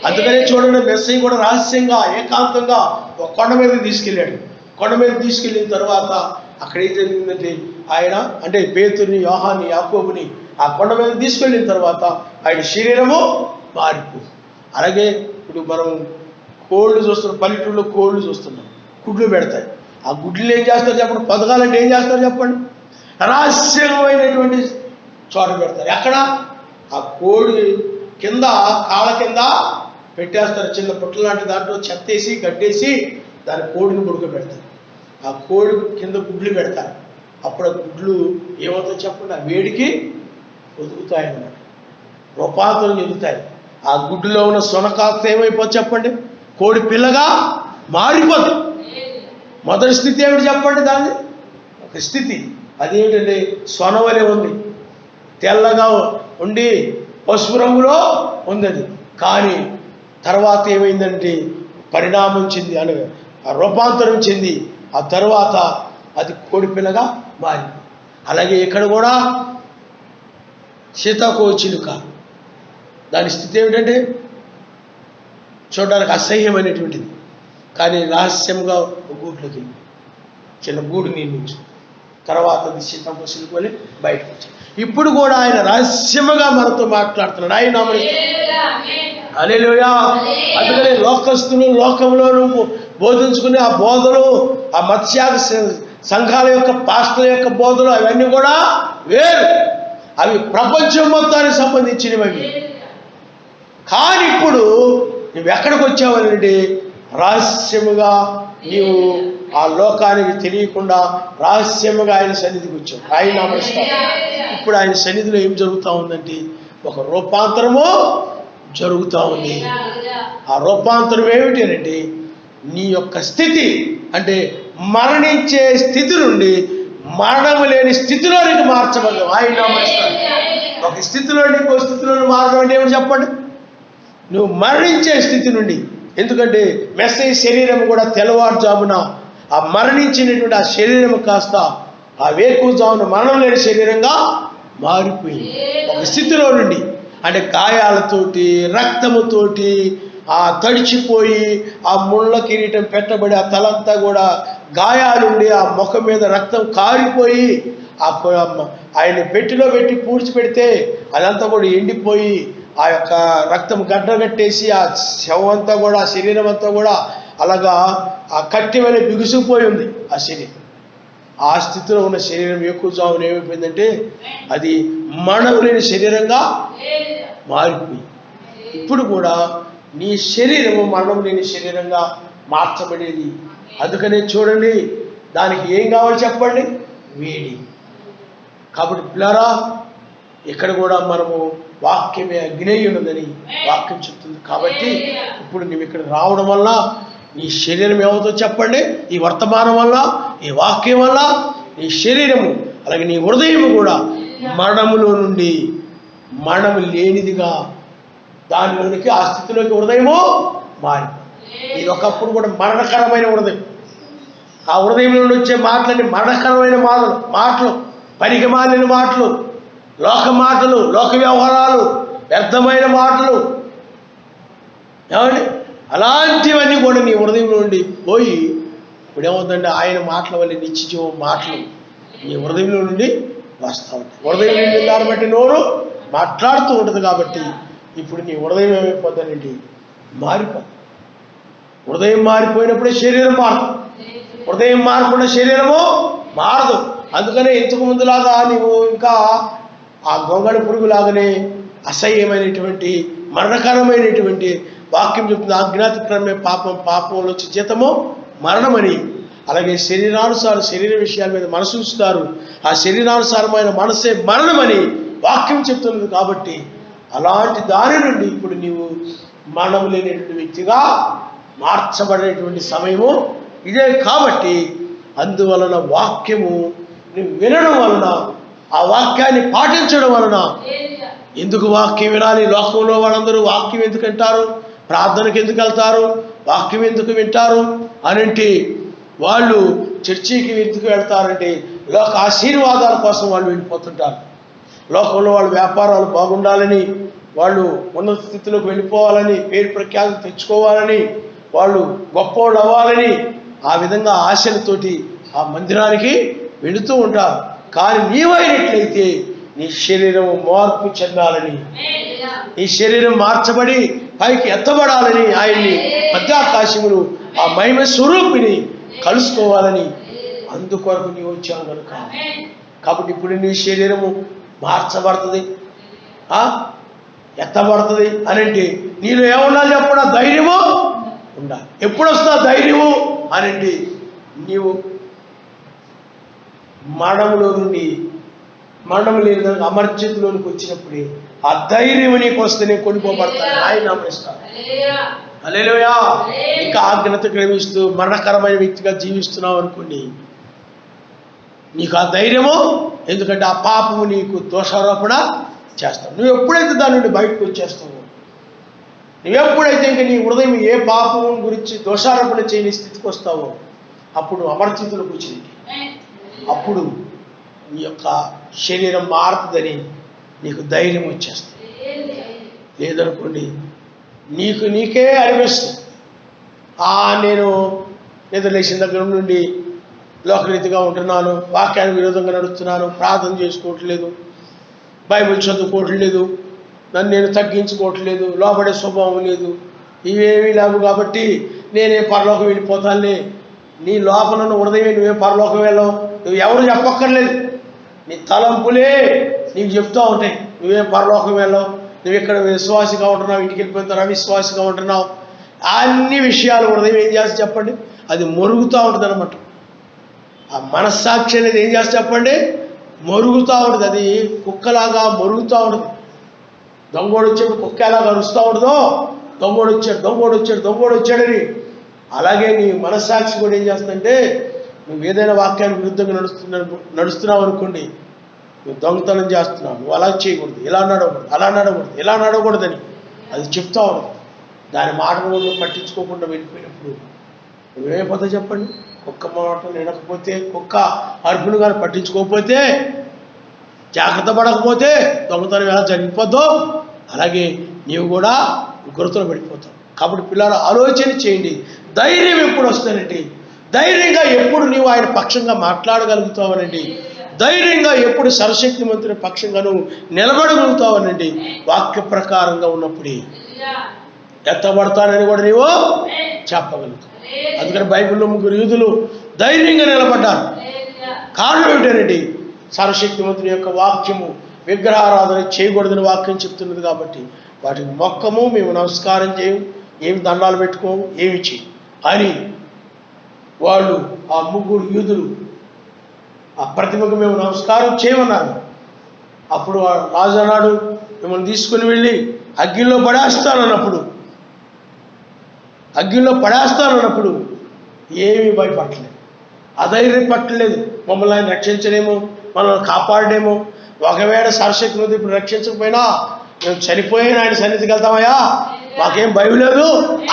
అందుకనే చూడండి, మెస్సయ్య కూడా రహస్యంగా ఏకాంతంగా ఒక కొండ మీద తీసుకెళ్ళాడు. కొండ మీద తీసుకెళ్ళిన తర్వాత అక్కడ ఏం జరిగిందంటే ఆయన అంటే పేతురుని, యోహాన్ని, యాకోబుని ఆ కొండ మీద తీసుకెళ్ళిన తర్వాత ఆయన శరీరము మారిపోయింది. అలాగే ఇప్పుడు మనం కోళ్ళు చూస్తున్నాం, పల్లెటూరులో కోళ్ళు చూస్తున్నాం, గుడ్లు పెడతాయి. ఆ గుడ్లు ఏం చేస్తారు చెప్పండి? బతకాలంటే ఏం చేస్తారు చెప్పండి? రహస్యమైనటువంటి చోట పెడతారు. ఎక్కడ? ఆ కోడి కింద, కాళ్ళ కింద పెట్టేస్తారు. చిన్న పుట్ల లాంటి దాంట్లో చెత్తేసి గడ్డేసి దాని కోడిని ఉడకబెడతారు. ఆ కోడి కింద గుడ్లు పెడతారు. అప్పుడు ఆ గుడ్లు ఏమవుతాయి చెప్పండి? ఆ వేడికి ఒదుగుతాయి అన్నమాట, రూపాంతరం చెందుతాయి. ఆ గుడ్డులో ఉన్న సొనకాస్త ఏమైపోతుంది చెప్పండి? కోడి పిల్లగా మారిపోతుంది. మొదటి స్థితి ఏమిటి చెప్పండి? దాన్ని ఒక స్థితి అదేమిటంటే సొనవలే ఉంది, తెల్లగా ఉండి పసుపు రంగులో ఉంది అది. కానీ తర్వాత ఏమైందంటే పరిణామం చెంది అని రూపాంతరం చెంది ఆ తర్వాత అది కోడి పిల్లగా మారింది. అలాగే ఇక్కడ కూడా సీతాకోచిలుక, దాని స్థితి ఏమిటంటే చూడడానికి అసహ్యమైనటువంటిది, కానీ రహస్యంగా గూట్లోకి చిన్న గూడు నిర్మించు తర్వాత అది సీతాకోచిలుక వల్ల బయటకు వచ్చాయి. ఇప్పుడు కూడా ఆయన రహస్యముగా మనతో మాట్లాడుతున్నాడు. ఆయన హల్లెలూయా. అందుకని లోకస్తులు లోకంలో నువ్వు బోధించుకునే ఆ బోధలు, ఆ మత్స్యాగ సంఘాల యొక్క పాస్టర్ల యొక్క బోధలు అవన్నీ కూడా వేరు. అవి ప్రపంచం మొత్తానికి సంబంధించినవి. కానీ ఇప్పుడు నువ్వు ఎక్కడికి వచ్చావనంటే రహస్యముగా నీవు ఆ లోకానికి తెలియకుండా రహస్యముగా ఆయన సన్నిధికి వచ్చావు. ఆయన నామనిస్తాడు. ఇప్పుడు ఆయన సన్నిధిలో ఏం జరుగుతూ ఉందంటే ఒక రూపాంతరము జరుగుతూ ఉంది. ఆ రూపాంతరం ఏమిటి అంటే నీ యొక్క స్థితి అంటే మరణించే స్థితి నుండి మరణం లేని స్థితిలోనికి మార్చబడ్డావు. ఆయన నామనిస్తాడు. ఒక స్థితిలో ఇంకో స్థితిలోని మారడం అంటే ఏమిటి చెప్పండి? నువ్వు మరణించే స్థితి నుండి, ఎందుకంటే మెస్సయ్య శరీరం కూడా తెల్లవారుజామున ఆ మరణించినటువంటి ఆ శరీరం కాస్త ఆ వేకువజామున మరణం లేని శరీరంగా మారిపోయింది. ఒక స్థితిలో నుండి అంటే గాయాలతోటి, రక్తముతోటి ఆ తడిచిపోయి ఆ ముళ్ళ కిరీటం పెట్టబడి ఆ తలంతా కూడా గాయాలుండి ఆ ముఖం మీద రక్తం కారిపోయి ఆయన పెట్టిలో పెట్టి పూడ్చిపెడితే అదంతా కూడా ఎండిపోయి ఆ యొక్క రక్తం గడ్డగట్టేసి ఆ శవం అంతా కూడా ఆ శరీరం అంతా కూడా అలాగా ఆ కట్టి వలె బిగుసుకుపోయి ఉంది ఆ శరీరం. ఆ స్థితిలో ఉన్న శరీరం ఎక్కువజామున ఏమైపోయిందంటే అది మరణం లేని శరీరంగా మారిపోయింది. ఇప్పుడు కూడా నీ శరీరము మరణం లేని శరీరంగా మార్చబడేది. అందుకనే చూడండి, దానికి ఏం కావాలి చెప్పండి? వేడి. కాబట్టి పిల్లారా, ఇక్కడ కూడా మనము వాక్యమే అగ్నేయున్నదని వాక్యం చెప్తుంది. కాబట్టి ఇప్పుడు నువ్వు ఇక్కడ రావడం వల్ల నీ శరీరం ఏమవుతుందో చెప్పండి? ఈ వర్తమానం వల్ల, ఈ వాక్యం వల్ల నీ శరీరము అలాగే నీ హృదయము కూడా మరణములో నుండి మరణము లేనిదిగా దానిలోనికి, ఆ స్థితిలోకి హృదయము మారిపోయింది. ఇది ఒకప్పుడు కూడా మరణకరమైన హృదయం. ఆ హృదయం నుండి వచ్చే మాటలన్నీ మరణకరమైన మాటలు, పనికిమాలిన మాటలు, లోక మాటలు, లోక వ్యవహారాలు, వ్యర్థమైన మాటలు. ఏమండి? అలాంటివన్నీ కూడా నీ హృదయం నుండి పోయి ఇప్పుడు ఏమవుతుందంటే ఆయన మాటల వల్ల నిత్యజీవం మాటలు నీ హృదయంలో నుండి వస్తూ ఉంటాయి. హృదయం నుండి దాన్ని బట్టి నోరు మాట్లాడుతూ ఉంటుంది. కాబట్టి ఇప్పుడు నీ హృదయం ఏమైపోతుందండి? మారిపోతుంది. హృదయం మారిపోయినప్పుడే శరీరం మారదు. హృదయం మారకుండా శరీరము మారదు. అందుకనే ఇంతకు ముందులాగా నీవు ఇంకా ఆ గొంగళి పురుగులాగానే అసహ్యమైనటువంటి మరణకరమైనటువంటి వాక్యం చెప్తుంది. అజ్ఞాతక్రమే పాపం, పాపంలో వచ్చే జీతము మరణమని. అలాగే శరీరానుసారం శరీర విషయాల మీద మనసు ఉంచుతారు, ఆ శరీరానుసారమైన మనసే మరణమని వాక్యం చెప్తున్నది. కాబట్టి అలాంటి దాని నుండి ఇప్పుడు నీవు మరణం లేనటువంటి వ్యక్తిగా మార్చబడేటువంటి సమయము ఇదే. కాబట్టి అందువలన వాక్యము నువ్వు వినడం వలన, ఆ వాక్యాన్ని పాటించడం వలన. ఎందుకు వాక్యం వినాలి? లోకంలో వాళ్ళందరూ వాక్యం ఎందుకు వింటారు? ప్రార్థనకు ఎందుకు వెళ్తారు? వాక్యం ఎందుకు వింటారు అనంటే, వాళ్ళు చర్చికి ఎందుకు వెళ్తారంటే లోక ఆశీర్వాదాల కోసం వాళ్ళు వెళ్ళిపోతుంటారు. లోకంలో వాళ్ళ వ్యాపారాలు బాగుండాలని, వాళ్ళు ఉన్నత స్థితిలోకి వెళ్ళిపోవాలని, పేరు ప్రఖ్యాతులు తెచ్చుకోవాలని, వాళ్ళు గొప్పవాళ్ళు అవ్వాలని, ఆ విధంగా ఆశలతోటి ఆ మందిరానికి వెళుతూ ఉంటారు. కానీ నీవైనట్లయితే నీ శరీరం మార్పు చెందాలని, నీ శరీరం మార్చబడి పైకి ఎత్తబడాలని, ఆయన్ని మధ్యాకాశములు ఆ మహిమ స్వరూపిని కలుసుకోవాలని అందుకొరకు నీవు వచ్చావు కనుక. కాబట్టి ఇప్పుడు నీ శరీరము మార్చబడుతుంది, ఎత్తబడుతుంది అనంటే నీలో ఏముండాలి చెప్పడా? ధైర్యము ఉండాలి. ఎప్పుడు వస్తుందా ధైర్యము అనంటే నీవు మరణంలో నుండి మరణం లేని అమర్చితిలోనికి వచ్చినప్పుడే ఆ ధైర్యం నీకు వస్తేనే కొనిపోబడతాను. ఆయన అమరిస్తాను. హల్లెలూయా. ఇంకా ఆజ్ఞత క్రమిస్తూ మరణకరమైన వ్యక్తిగా జీవిస్తున్నావు అనుకోండి, నీకు ఆ ధైర్యము, ఎందుకంటే ఆ పాపము నీకు దోషారోపణ చేస్తావు. నువ్వు ఎప్పుడైతే దాని నుండి బయటకు వచ్చేస్తావు, నువ్వెప్పుడైతే ఇంక నీ హృదయం ఏ పాపము గురించి దోషారోపణ చేయని స్థితికి వస్తావో అప్పుడు అమర్చితులకు వచ్చింది. అప్పుడు నీ యొక్క శరీరం మారుతుందని నీకు ధైర్యం వచ్చేస్తుంది. లేదనుకోండి నీకే అనిపిస్తుంది, నేను నిద్రలేసిన దగ్గర నుండి లోకరీతిగా ఉంటున్నాను, వాక్యానికి విరోధంగా నడుస్తున్నాను, ప్రార్థన చేసుకోవట్లేదు, బైబిల్ చదువుకోవట్లేదు, నన్ను నేను తగ్గించుకోవట్లేదు, లోబడే స్వభావం లేదు, ఇవేమీ లేవు. కాబట్టి నేనే పరలోకం వెళ్ళిపోతానులే. నీ లోపల హృదయం నువ్వే పరలోకం వెళ్ళవు. నువ్వు ఎవరు చెప్పక్కర్లేదు, నీ తలంపులే నీకు చెప్తూ ఉంటాయి నువ్వేం పరలోకం వెళ్ళవు. నువ్వు ఇక్కడ విశ్వాసిగా ఉంటున్నావు, ఇంటికి వెళ్ళిపోయిన తర్వాత అవిశ్వాసిగా ఉంటున్నావు. అన్ని విషయాలు హృదయం ఏం చేస్తే చెప్పండి? అది మొరుగుతూ ఉంటుంది అనమాట. ఆ మనస్సాక్షి అనేది ఏం చేస్తే చెప్పండి? మొరుగుతూ ఉంటుంది. అది కుక్కలాగా మొరుగుతూ ఉంటుంది. దొంగోడు వచ్చాడు కుక్క ఎలాగా అరుస్తూ ఉంటుందో, దొంగోడు వచ్చాడని, అలాగే నీ మనస్సాక్షి కూడా ఏం చేస్తుందంటే, నువ్వు ఏదైనా వాక్యానికి విరుద్ధంగా నడుస్తున్నావు అనుకోండి, నువ్వు దొంగతనం చేస్తున్నావు, నువ్వు అలా చేయకూడదు, ఇలా నడవకూడదని అది చెప్తా ఉండదు. దాని మాటలు పట్టించుకోకుండా వెళ్ళిపోయినప్పుడు నువ్వేమైపోతావు చెప్పండి? కుక్క మాట వినకపోతే, కుక్క అరుపును కానీ పట్టించుకోకపోతే, జాగ్రత్త పడకపోతే దొంగతనం ఎలా జరిగిపోద్దో అలాగే నీవు కూడా గుర్తులు పడిపోతావు. కాబట్టి పిల్లలు ఆలోచన చేయండి. ధైర్యం ఎప్పుడు వస్తానండి? ధైర్యంగా ఎప్పుడు నీవు ఆయన పక్షంగా మాట్లాడగలుగుతావనండి? ధైర్యంగా ఎప్పుడు సర్వశక్తిమంతుని పక్షంగా నువ్వు నిలబడగలుగుతావనండి? వాక్య ప్రకారంగా ఉన్నప్పుడే ఎత్తబడతానని కూడా నీవు చెప్పగలుగుతావు. అందుకని బైబిల్లో 3 యూదులు ధైర్యంగా నిలబడ్డారు. కారణం ఏమిటండి? సర్వశక్తిమంతుని యొక్క వాక్యము విగ్రహారాధన చేయకూడదని వాక్యం చెప్తున్నది. కాబట్టి వాటికి మొక్కము, మేము నమస్కారం చేయము, ఏమి దండాలు పెట్టుకోము, ఏమి చేయము అని వాళ్ళు ఆ 3 యూదులు ఆ ప్రతిమకు మేము నమస్కారం చేయమన్నారు. అప్పుడు రాజు అన్నాడు, మిమ్మల్ని తీసుకుని వెళ్ళి అగ్గిలో పడేస్తానన్నప్పుడు ఏమీ భయపడలేదు, అధైర్యం పట్టలేదు. మమ్మల్ని ఆయన రక్షించలేమో, మనల్ని కాపాడేమో, ఒకవేళ సరశక్తి నుండి ఇప్పుడు రక్షించకపోయినా మేము చనిపోయిన ఆయన సన్నిధికి వెళ్తామయ్యా, మాకేం భయం లేదు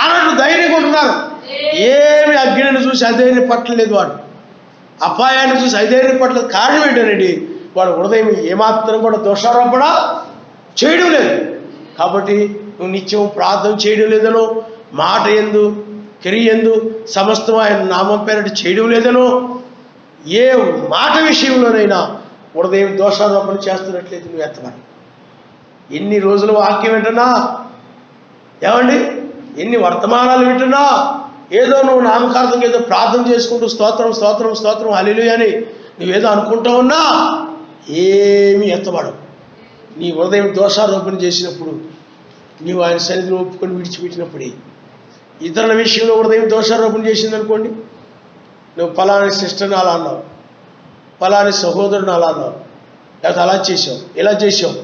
అన్నట్టు ధైర్యంగా ఉంటున్నారు. ఏమి అగ్నిని చూసి అధైర్యం పట్టలేదు, వాడు అపాయాన్ని చూసి అధైర్యం పట్టలేదు. కారణం ఏంటండి, వాడు హృదయం ఏమాత్రం కూడా దోషారోపణ చేయడం లేదు. కాబట్టి నువ్వు నిత్యం ప్రార్థన చేయడం లేదనో, మాట ఎందు క్రియ ఎందు సమస్తం ఆయన నామం పేరటి చేయడం లేదనో, ఏ మాట విషయంలోనైనా హృదయం దోషారోపణ చేస్తున్నట్లయితే నువ్వు ఎత్తమని. ఎన్ని రోజులు వాక్యం వింటున్నా, ఏమండి, ఎన్ని వర్తమానాలు వింటున్నా, ఏదో నువ్వు నామకార్థంగా ఏదో ప్రార్థన చేసుకుంటూ స్తోత్రం స్తోత్రం స్తోత్రం హల్లెలూయా అని నువ్వేదో అనుకుంటూ ఉన్నా ఏమీ ఎత్తబడవు. నీ హృదయం దోషారోపణ చేసినప్పుడు, నీవు ఆయన సన్నిధిని ఒప్పుకొని విడిచిపెట్టినప్పుడే. ఇతరుల విషయంలో హృదయం దోషారోపణ చేసిందనుకోండి, నువ్వు ఫలాని సిస్టర్ని అలా అన్నావు, ఫలాని సహోదరుని అలా అన్నావు, లేకపోతే అలా చేసావు, ఇలా చేసావు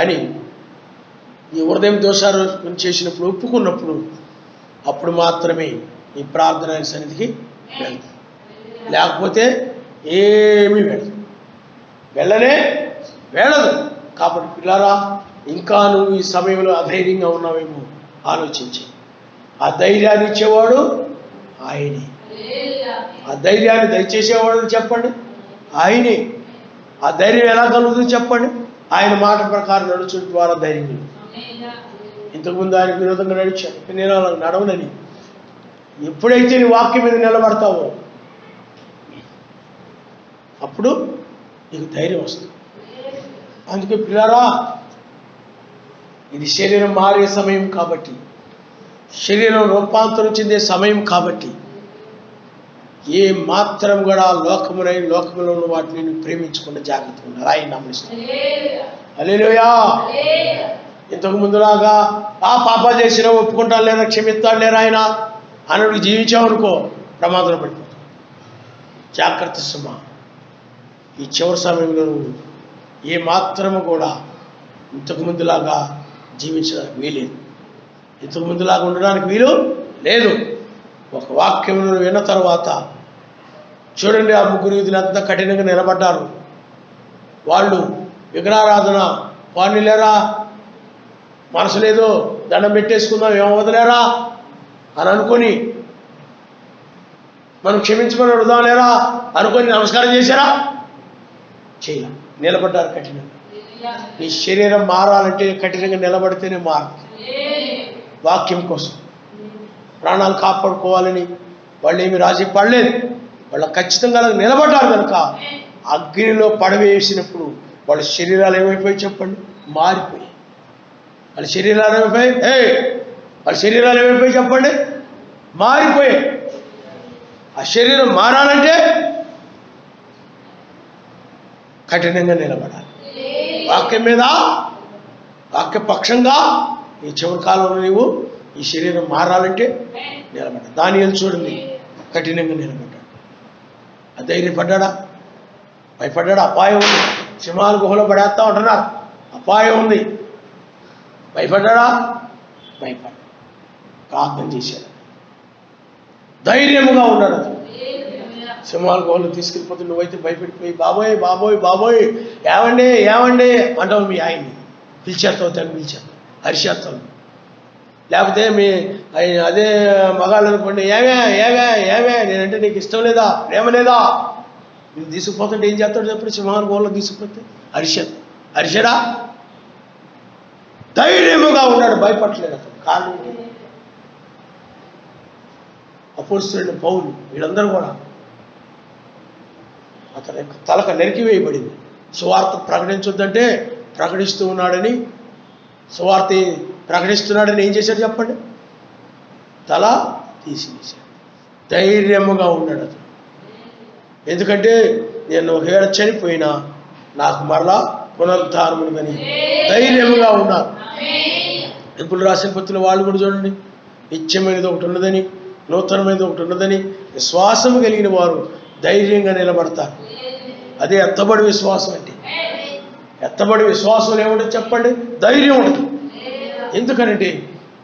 అని నీ హృదయం దోషారోపణ చేసినప్పుడు, ఒప్పుకున్నప్పుడు, అప్పుడు మాత్రమే నీ ప్రార్థన ఆయన సన్నిధికి వెళ్తావు. లేకపోతే ఏమీ వెళ్ళదు. కాబట్టి పిల్లారా, ఇంకా నువ్వు ఈ సమయంలో అధైర్యంగా ఉన్నావేమో ఆలోచించి, ఆ ధైర్యాన్ని ఇచ్చేవాడు ఆయనే. ఆ ధైర్యాన్ని దయచేసేవాడు చెప్పండి ఆయనే. ఆ ధైర్యం ఎలా కలుగుతుంది చెప్పండి, ఆయన మాట ప్రకారం నడుచుట ద్వారా ధైర్యం. ఇంతకుముందు ఆయన విరోధంగా నడిచాను, నేను అలా నడవనని. ఎప్పుడైతే నీ వాక్యం మీద నిలబడతావో అప్పుడు నీకు ధైర్యం వస్తుంది. అందుకే పిల్లారా, ఇది శరీరం మారే సమయం కాబట్టి, శరీరం రూపాంతరం చెందే సమయం కాబట్టి, ఏ మాత్రం కూడా లోకములో ఉన్న వాటిని ప్రేమించకుండా జాగ్రత్తగా ఉండాలి. ఆయన నమ్మిస్తాను. హల్లెలూయా. ఇంతకు ముందులాగా ఆ పాప చేసినా ఒప్పుకుంటాను లేరా, క్షమిస్తాడు లేరా ఆయన అన్నట్టు జీవించామనుకో ప్రమాదంలో పడిపోతాం. జాగ్రత్త సుమా. ఈ చివరి సమయంలో నువ్వు ఏ మాత్రము కూడా ఇంతకు ముందులాగా జీవించడానికి వీలేదు, ఇంతకు ముందులాగా ఉండడానికి వీలు లేదు. ఒక వాక్యం విన్న తర్వాత చూడండి, ఆ 3 యూదులు ఎంత కఠినంగా నిలబడ్డారు. వాళ్ళు విగ్రహారాధన వాడిని లేరా, మనసు లేదో దండం పెట్టేసుకుందాం ఏమవదలేరా అని అనుకొని, మనం క్షమించమని అడుగుదాం లేరా అనుకొని నమస్కారం చేశారా? చేయాలి. నిలబడ్డారు కఠినంగా. నీ శరీరం మారాలంటే కఠినంగా నిలబడితేనే మారుతుంది. వాక్యం కోసం ప్రాణాలు కాపాడుకోవాలని వాళ్ళు ఏమి రాజీ పడలేదు. వాళ్ళు ఖచ్చితంగా నిలబడ్డారు కనుక అగ్నిలో పడవేసినప్పుడు వాళ్ళ శరీరాలు ఏమైపోయి చెప్పండి, మారిపోయి. వాళ్ళ శరీరాలు ఏమైపోయి చెప్పండి, మారిపోయాయి. ఆ శరీరం మారాలంటే కఠినంగా నిలబడాలి. వాక్యం మీద, వాక్యపక్షంగా ఈ చివరి కాలంలో నీవు ఈ శరీరం మారాలంటే నిలబడ్డా. దానియేలు చూడండి, కఠినంగా నిలబడ్డాడు. అధైర్యపడ్డా, భయపడ్డాడు. అపాయం ఉంది, సింహాల గుహలో పడేస్తా ఉంటున్నారు, అపాయం ఉంది. భయపడ్డా, ప్రార్థన చేశాడు, ధైర్యముగా ఉన్నాడు. అతను సింహాల గుహలో తీసుకెళ్ళిపోతే నువ్వైతే భయపడిపోయి బాబోయ్ బాబోయ్ బాబోయ్ ఏమండి అంటావు. మీ ఆయన్ని పిలిచేస్తావు, తను పిలిచేస్తావు, హరిచేస్తావు. లేకపోతే మీ అదే మగాళ్ళు అనుకోండి, ఏమే నేనంటే నీకు ఇష్టం లేదా, ప్రేమ లేదా, నేను తీసుకుపోతుంటే ఏం చేస్తాడు చెప్పండి. సింహాల గుహలో తీసుకుపోతే హరిషడా ధైర్యముగా ఉన్నాడు, భయపడలేదు అతను. కారణం అపోస్తలుడైన పౌలు, వీళ్ళందరూ కూడా అతని యొక్క తలక నరికివేయబడింది. సువార్త ప్రకటించొద్దంటే ప్రకటిస్తూ ఉన్నాడని, సువార్త ప్రకటిస్తున్నాడని ఏం చేశాడు చెప్పండి, తల తీసివేశాడు. ధైర్యముగా ఉన్నాడు అతను. ఎందుకంటే నేను ఒకవేళ చనిపోయినా నాకు మరలా పునరుద్ధారముందని ధైర్యముగా ఉన్నాడు. ఇప్పుడు రాసిన పత్రికలు వాళ్ళు కూడా చూడండి, నిత్యమైనది ఒకటి ఉన్నదని, నూతనమైనది ఒకటి ఉన్నదని విశ్వాసం కలిగిన వారు ధైర్యంగా నిలబడతారు. అదే ఎత్తబడి విశ్వాసం అంటే. ఎత్తబడి విశ్వాసం ఏముంటుంది చెప్పండి? ధైర్యం ఉంటుంది. ఎందుకనంటే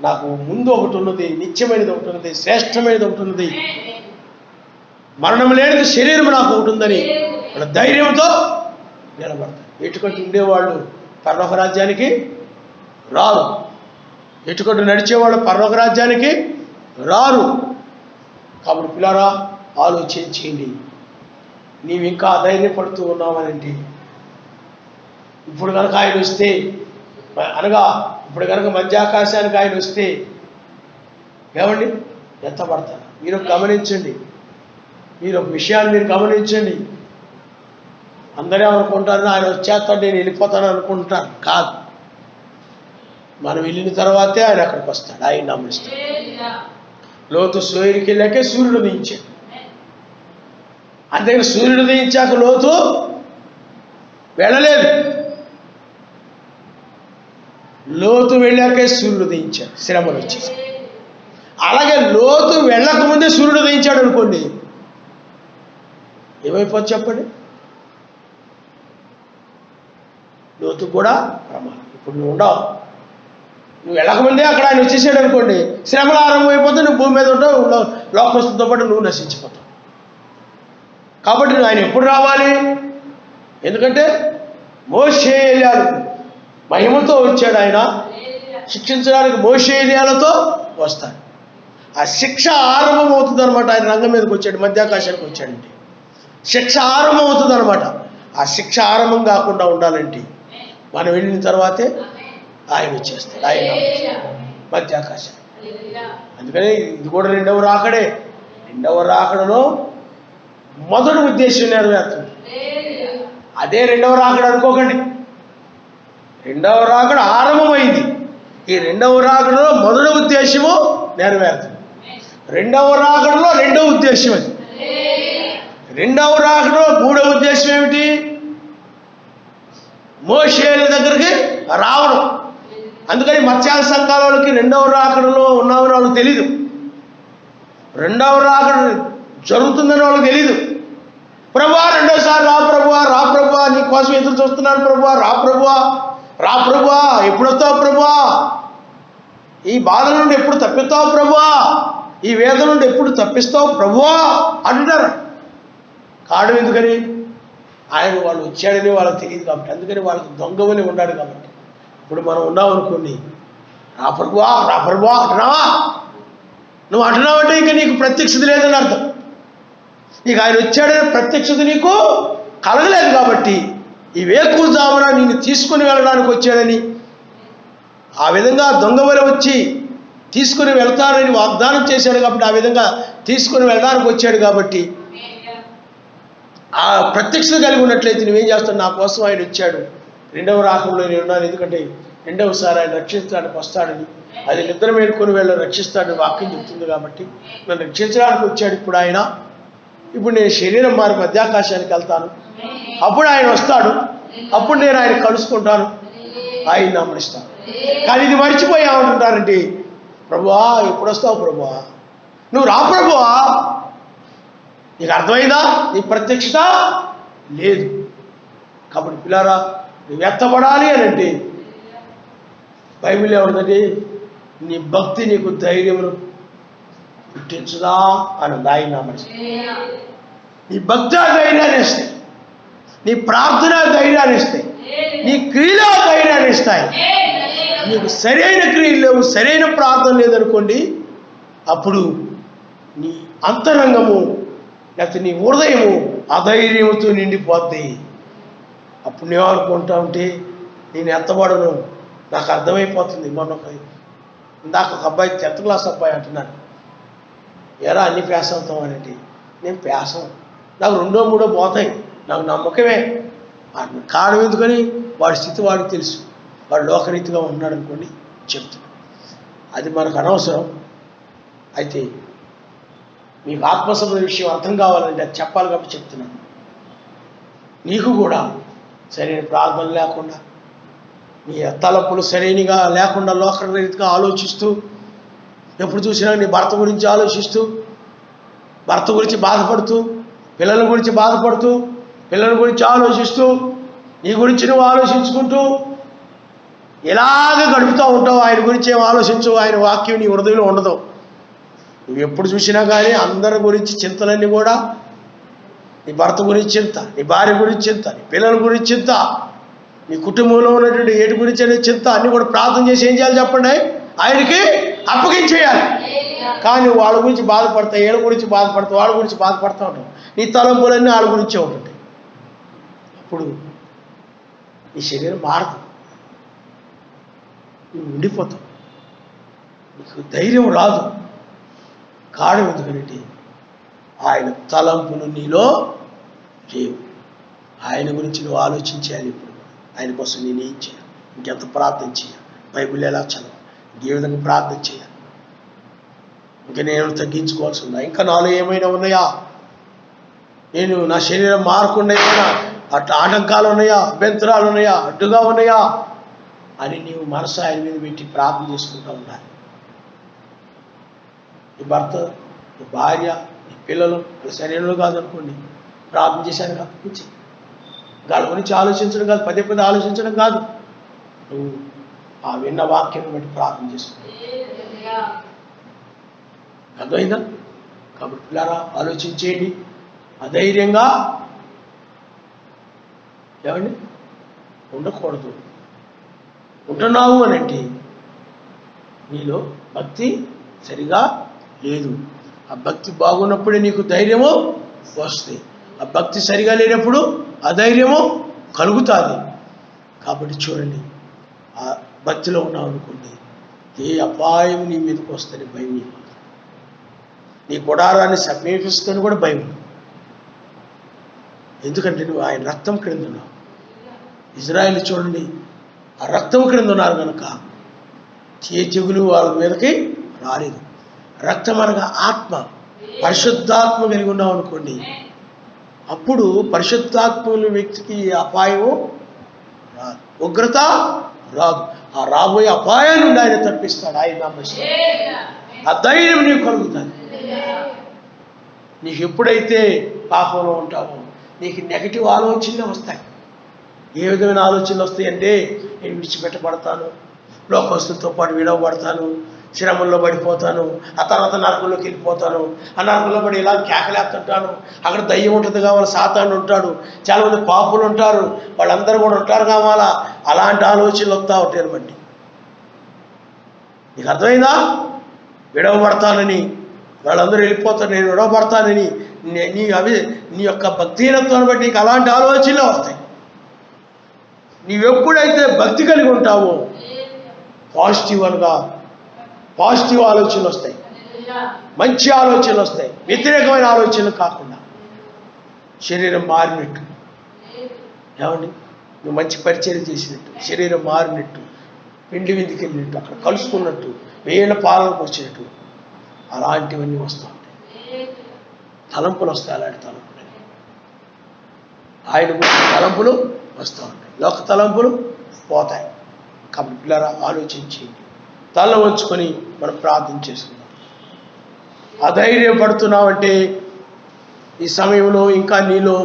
నాకు ముందు ఒకటి ఉన్నది, నిత్యమైనది ఒకటి ఉన్నది, శ్రేష్టమైనది ఒకటి ఉన్నది, మరణం లేనిది శరీరం నాకు ఒకటి ఉందని వాళ్ళ ధైర్యంతో నిలబడతారు. ఎటుకట్టు ఉండేవాళ్ళు పరలోక రాజ్యానికి రారు. ఎటుకట్టు నడిచేవాళ్ళు పరలోక రాజ్యానికి రారు. కాబట్టి పిల్లారా, ఆలోచించేయండి. నీవు ఇంకా ధైర్యపడుతూ ఉన్నావనంటే, ఇప్పుడు కనుక ఆయన వస్తే, అనగా ఇప్పుడు కనుక మధ్యాకాశానికి ఆయన వస్తే ఏమండి ఎత్తబడతారు. మీరు గమనించండి, మీరు ఒక విషయాన్ని మీరు గమనించండి. అందరూ అనుకుంటారు ఆయన వచ్చేస్తాడు నేను వెళ్ళిపోతాను అనుకుంటారు. కాదు, మనం వెళ్ళిన తర్వాతే ఆయన అక్కడికి వస్తాడు, ఆయన నమ్మిస్తాడు. లోతు సూర్యుడికి వెళ్ళాకే సూర్యుడు ఉదయించాడు. అంతేకాని సూర్యుడు ఉదయించాక లోతు వెళ్ళలేదు. లోతు వెళ్ళాకే సూర్యుడు ఉదయించాడు, శ్రమలు వచ్చేసి. అలాగే లోతు వెళ్ళకముందే సూర్యుడు ఉదయించాడు అనుకోండి, ఏమైపోతుంది చెప్పండి? లోతు కూడా ప్రమాదం. ఇప్పుడు నువ్వు ఉండవు, నువ్వు వెళ్ళకముందే అక్కడ ఆయన వచ్చేసాడు అనుకోండి, శ్రమలు ఆరంభమైపోతే నువ్వు భూమి మీద ఉంటావు, లోకస్తులతో పాటు నువ్వు నశించిపోతావు. కాబట్టి ఆయన ఎప్పుడు రావాలి? ఎందుకంటే మోషే ఎలియాలు మహిమతో వచ్చాడు. ఆయన శిక్షించడానికి మోషే ఎలియాలతో వస్తాడు. ఆ శిక్ష ఆరంభం అవుతుంది అనమాట. ఆయన రంగం మీదకి వచ్చాడు, మధ్యాకాశానికి వచ్చాడంటే శిక్ష ఆరంభం అవుతుంది అనమాట. ఆ శిక్ష ఆరంభం కాకుండా ఉండాలంటే మనం వెళ్ళిన తర్వాతే ఆయన వచ్చేస్తాడు, ఆయన మధ్యాకాశం. అందుకని ఇది కూడా రెండవ రాకడే. రెండవ రాకడలో మొదటి ఉద్దేశం నెరవేరుతుంది. అదే రెండవ రాకడ అనుకోకండి. రెండవ రాకడ ఆరంభమైంది. ఈ రెండవ రాకడలో మొదటి ఉద్దేశము నెరవేరుతుంది. రెండవ రాకడలో రెండవ ఉద్దేశం అది. రెండవ రాకడలో మూడవ ఉద్దేశం ఏమిటి? మోషేల దగ్గరికి రావడం. అందుకని మత్స్యాల సంఘాలకి రెండవ రాకడలో ఉన్నామని వాళ్ళకి తెలీదు. రెండవ రాకడ జరుగుతుందని వాళ్ళకి తెలీదు. ప్రభువా రెండోసారి రా ప్రభువా, రా ప్రభువా, నీ కోసం ఎదురు చూస్తున్నాను ప్రభువా, రా ప్రభువా, రా ప్రభువా, ఎప్పుడు వస్తావు ప్రభువా, ఈ బాధ నుండి ఎప్పుడు తప్పిస్తావు ప్రభువా, ఈ వేదన నుండి ఎప్పుడు తప్పిస్తావు ప్రభువా అంటున్నారు. కారణం ఎందుకని? ఆయన వాళ్ళు వచ్చాడని వాళ్ళకి తెలియదు కాబట్టి. అందుకని వాళ్ళకి దొంగవని ఉన్నాడు కాబట్టి. ఇప్పుడు మనం ఉన్నాం అనుకోండి, రా ప్రభువా, రా ప్రభువా అంటున్నావా? నువ్వు అంటున్నావంటే ఇంకా నీకు ప్రత్యక్షత లేదని అర్థం. ఇక ఆయన వచ్చాడని ప్రత్యక్షత నీకు కలగలేదు కాబట్టి ఈ వేకువజామున నిన్ను తీసుకుని వెళ్ళడానికి వచ్చాడని, ఆ విధంగా దొంగవల వచ్చి తీసుకుని వెళ్తాడని వాగ్దానం చేశాడు కాబట్టి ఆ విధంగా తీసుకుని వెళ్ళడానికి వచ్చాడు కాబట్టి ఆ ప్రత్యక్షత కలిగి ఉన్నట్లయితే నువ్వేం చేస్తావు? నా కోసం ఆయన వచ్చాడు, రెండవ రాకంలో నేను ఉన్నాను, ఎందుకంటే రెండవసారి ఆయన రక్షించడానికి వస్తాడని, అది నిద్ర మేలుకొని వెళ్ళి రక్షిస్తాడని వాక్యం చెప్తుంది కాబట్టి నన్ను రక్షించడానికి వచ్చాడు ఇప్పుడు ఆయన. ఇప్పుడు నేను శరీరం మారి మధ్యాకాశానికి వెళ్తాను, అప్పుడు ఆయన వస్తాడు, అప్పుడు నేను ఆయన కలుసుకుంటాను, ఆయన నమ్మనిస్తాను. కానీ ఇది మర్చిపోయామంటారంటే, ప్రభువా ఎప్పుడు వస్తావు ప్రభువా, నువ్వు రా ప్రభువా. నీకు అర్థమైందా? నీ ప్రత్యక్షత లేదు. కాబట్టి పిల్లారా, నువ్వు ఎత్తబడాలి అని అంటే బైబిల్ ఏమంటుందంటే, నీ భక్తి నీకు ధైర్యమును పుట్టించుదా అని ఆయన నమ్మనిస్తాడు. నీ భక్తి ధైర్యాన్ని ఇస్తాయి, నీ ప్రార్థన ధైర్యాన్ని ఇస్తాయి, నీ క్రియలు ధైర్యాన్ని ఇస్తాయి. నీకు సరైన క్రియలు లేవు, సరైన ప్రార్థన లేదనుకోండి, అప్పుడు నీ అంతరంగము లేకపోతే నీ హృదయము అధైర్యముతో నిండిపోద్ది. అప్పుడు నేమనుకుంటా ఉంటే నేను ఎత్తబడను, నాకు అర్థమైపోతుంది. ఇందాక ఒక అబ్బాయి 10th క్లాస్ అబ్బాయి అంటున్నాడు, ఎరా అన్ని పేస అవుతాం అనేది. నేను పేసం, నాకు 2ో 3ఓ పోతాయి, నాకు నమ్మకమే. కారణం ఎందుకని? వాడి స్థితి వాడికి తెలుసు, వాడు లోకరీతిగా ఉన్నాడు అనుకోండి చెప్తున్నాడు. అది మనకు అనవసరం. అయితే మీకు ఆత్మసంబంధ విషయం అర్థం కావాలంటే అది చెప్పాలి కాబట్టి చెప్తున్నాను. నీకు కూడా సరైన ప్రార్థన లేకుండా, నీ తలపులు సరైనగా లేకుండా లోకరీతిగా ఆలోచిస్తూ, ఎప్పుడు చూసినా నీ భర్త గురించి ఆలోచిస్తూ, భర్త గురించి బాధపడుతూ, పిల్లల గురించి బాధపడుతూ, పిల్లల గురించి ఆలోచిస్తూ, నీ గురించి నువ్వు ఆలోచించుకుంటూ ఇలాగ గడుపుతూ ఉంటావు. ఆయన గురించి ఏం ఆలోచించు, ఆయన వాక్యం నీ హృదయంలో ఉండదు. నువ్వు ఎప్పుడు చూసినా కానీ అందరి గురించి చింతలన్నీ కూడా నీ భర్త గురించి చింత, నీ భార్య గురించి చింత, నీ పిల్లల గురించి చింత, నీ కుటుంబంలో ఉన్నటువంటి ఏటి గురించి అనే చింత అన్నీ కూడా ప్రార్థన చేసి ఏం చేయాలి చెప్పండి? ఆయనకి అప్పగించేయాలి. కానీ వాళ్ళ గురించి బాధపడతాయి, వీళ్ళ గురించి బాధపడతావు, వాళ్ళ గురించి బాధపడతా ఉంటావు. నీ తలంపులన్నీ వాళ్ళ గురించే ఉంటుంటాయి. అప్పుడు నీ శరీరం మారదు, నువ్వు ఉండిపోతావు, నీకు ధైర్యం రాదు. కారణం ఎందుకంటే ఆయన తలంపులు నీలో లేవు. ఆయన గురించి నువ్వు ఆలోచించాలి. ఇప్పుడు ఆయన కోసం నేను ఏం చేయాలి, ఇంకెంత ప్రార్థన చేయాలి, బైబిల్ ఎలా చదవాలి, ఏ విధంగా ప్రార్థన చేయాలి, ఇంకా నేను తగ్గించుకోవాల్సి ఉందా, ఇంకా నాలో ఏమైనా ఉన్నాయా, నేను నా శరీరం మారకుండా ఏమైనా ఆటంకాలు ఉన్నాయా, అభ్యంతరాలు ఉన్నాయా, అడ్డుగా ఉన్నాయా అని నీవు మనసు ఆయన మీద పెట్టి ప్రార్థన చేసుకుంటూ ఉండాలి. నీ భర్త, నీ భార్య, నీ పిల్లలు వాళ్ళ శరీరంలో కాదనుకోండి, ప్రార్థన చేశాను అప్పగించి వాళ్ళ గురించి ఆలోచించడం కాదు, పదే పదే ఆలోచించడం కాదు, నువ్వు ఆ విన్న వాక్యం బట్టి ప్రార్థన చేసుకుంటావు. అర్థమైందా? కాబట్టి పిల్లరా ఆలోచించేయండి, అధైర్యంగా ఏమండి ఉండకూడదు. ఉంటున్నావు అని అంటే నీలో భక్తి సరిగా లేదు. ఆ భక్తి బాగున్నప్పుడే నీకు ధైర్యము వస్తుంది. ఆ భక్తి సరిగా లేనప్పుడు అధైర్యము కలుగుతుంది. కాబట్టి చూడండి, ఆ భక్తిలో ఉన్నావు అనుకోండి, ఏ అపాయం నీ మీదకి వస్తుంది భయం. నీ గుడారాన్ని సమీపిస్తుందని కూడా భయం. ఎందుకంటే నువ్వు ఆయన రక్తం క్రింద ఉన్నావు. ఇజ్రాయేల్ చూడండి, ఆ రక్తం క్రింద ఉన్నారు కనుక ఏ తెగులు వాళ్ళ మీదకి రాలేదు. రక్తం అనగా ఆత్మ, పరిశుద్ధాత్మ కలిగి ఉన్నావు అనుకోండి, అప్పుడు పరిశుద్ధాత్మ వ్యక్తికి అపాయము రాదు, ఉగ్రత రాదు. ఆ రాబోయే అపాయం నుండి ఆయన తప్పిస్తాడు. ఆయన నమ్మకం, ఆ ధైర్యం నీకు కలుగుతుంది. నీకు ఎప్పుడైతే పాపంలో ఉంటావో నీకు నెగటివ్ ఆలోచనలు వస్తాయి. ఏ విధమైన ఆలోచనలు వస్తాయంటే, నేను విడిచిపెట్టబడతాను, లోకస్తులతో పాటు విడవబడతాను, శ్రమంలో పడిపోతాను, ఆ తర్వాత నరకంలోకి వెళ్ళిపోతాను, ఆ నరకంలో పడి ఇలా కేకలేస్తుంటాను, అక్కడ దయ్యం ఉంటుంది కావాలి, సాతాను ఉంటాడు, చాలామంది పాపులు ఉంటారు, వాళ్ళందరూ కూడా ఉంటారు కావాలా, అలాంటి ఆలోచనలు వస్తూ ఉంటాయి అనమాట. నీకు అర్థమైందా? విడవబడతానని, వాళ్ళందరూ వెళ్ళిపోతారు, నేను విడవబడతానని నీ యొక్క భక్తిహీనత్వాన్ని బట్టి నీకు అలాంటి ఆలోచనలు వస్తాయి. నీవెప్పుడైతే భక్తి కలిగి ఉంటావో పాజిటివ్ ఆలోచనలు వస్తాయి, మంచి ఆలోచనలు వస్తాయి, వ్యతిరేకమైన ఆలోచనలు కాకుండా. శరీరం మారినట్టు, ఏమండి, నువ్వు మంచి పరిచయం చేసినట్టు, శరీరం మారినట్టు, పిండి విందుకు వెళ్ళినట్టు, అక్కడ కలుసుకున్నట్టు, వేళ్ళ పాలనకు వచ్చినట్టు, అలాంటివన్నీ వస్తూ ఉంటాయి. తలంపులు వస్తాయి, అలాంటి తలంపులు ఆయన గురించి తలంపులు వస్తూ ఉంటాయి, లోక తలంపులు పోతాయి. కాబట్టి పిల్లరా ఆలోచించి తల వంచుకొని మనం ప్రార్థన చేసుకుందాం. అధైర్యపడుతున్నావంటే ఈ సమయంలో ఇంకా నీలో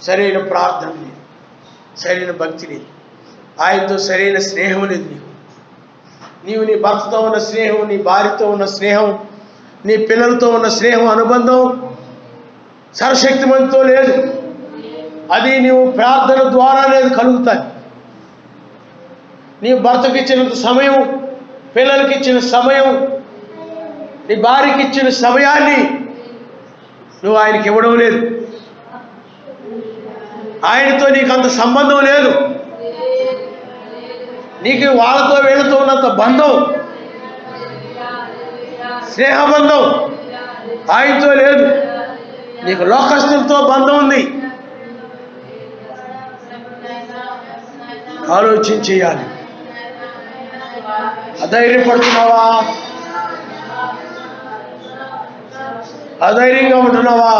సరైన ప్రార్థన లేదు, సరైన భక్తి లేదు, ఆయనతో సరైన స్నేహం లేదు. నీవు నీ భర్తతో ఉన్న స్నేహం, నీ భార్యతో ఉన్న స్నేహం, నీ పిల్లలతో ఉన్న స్నేహం, అనుబంధం సర్వశక్తిమంతుతో లేదు. అది నీవు ప్రార్థన ద్వారా లేదు కలుగుతాయి. నీ భర్తకి ఇచ్చినంత సమయం, పిల్లలకి ఇచ్చిన సమయం, నీ భార్యకి ఇచ్చిన సమయాన్ని నువ్వు ఆయనకి ఇవ్వడం లేదు. ఆయనతో నీకు అంత సంబంధం లేదు. నీకు వాళ్ళతో వీళ్ళతో ఉన్నంత బంధం, స్నేహబంధం ఆయనతో లేదు. నీకు లోకస్తులతో బంధం ఉంది. ఆలోచన చేయాలి. అధైర్యపడుతున్నావా? అధైర్యంగా ఉంటున్నావా?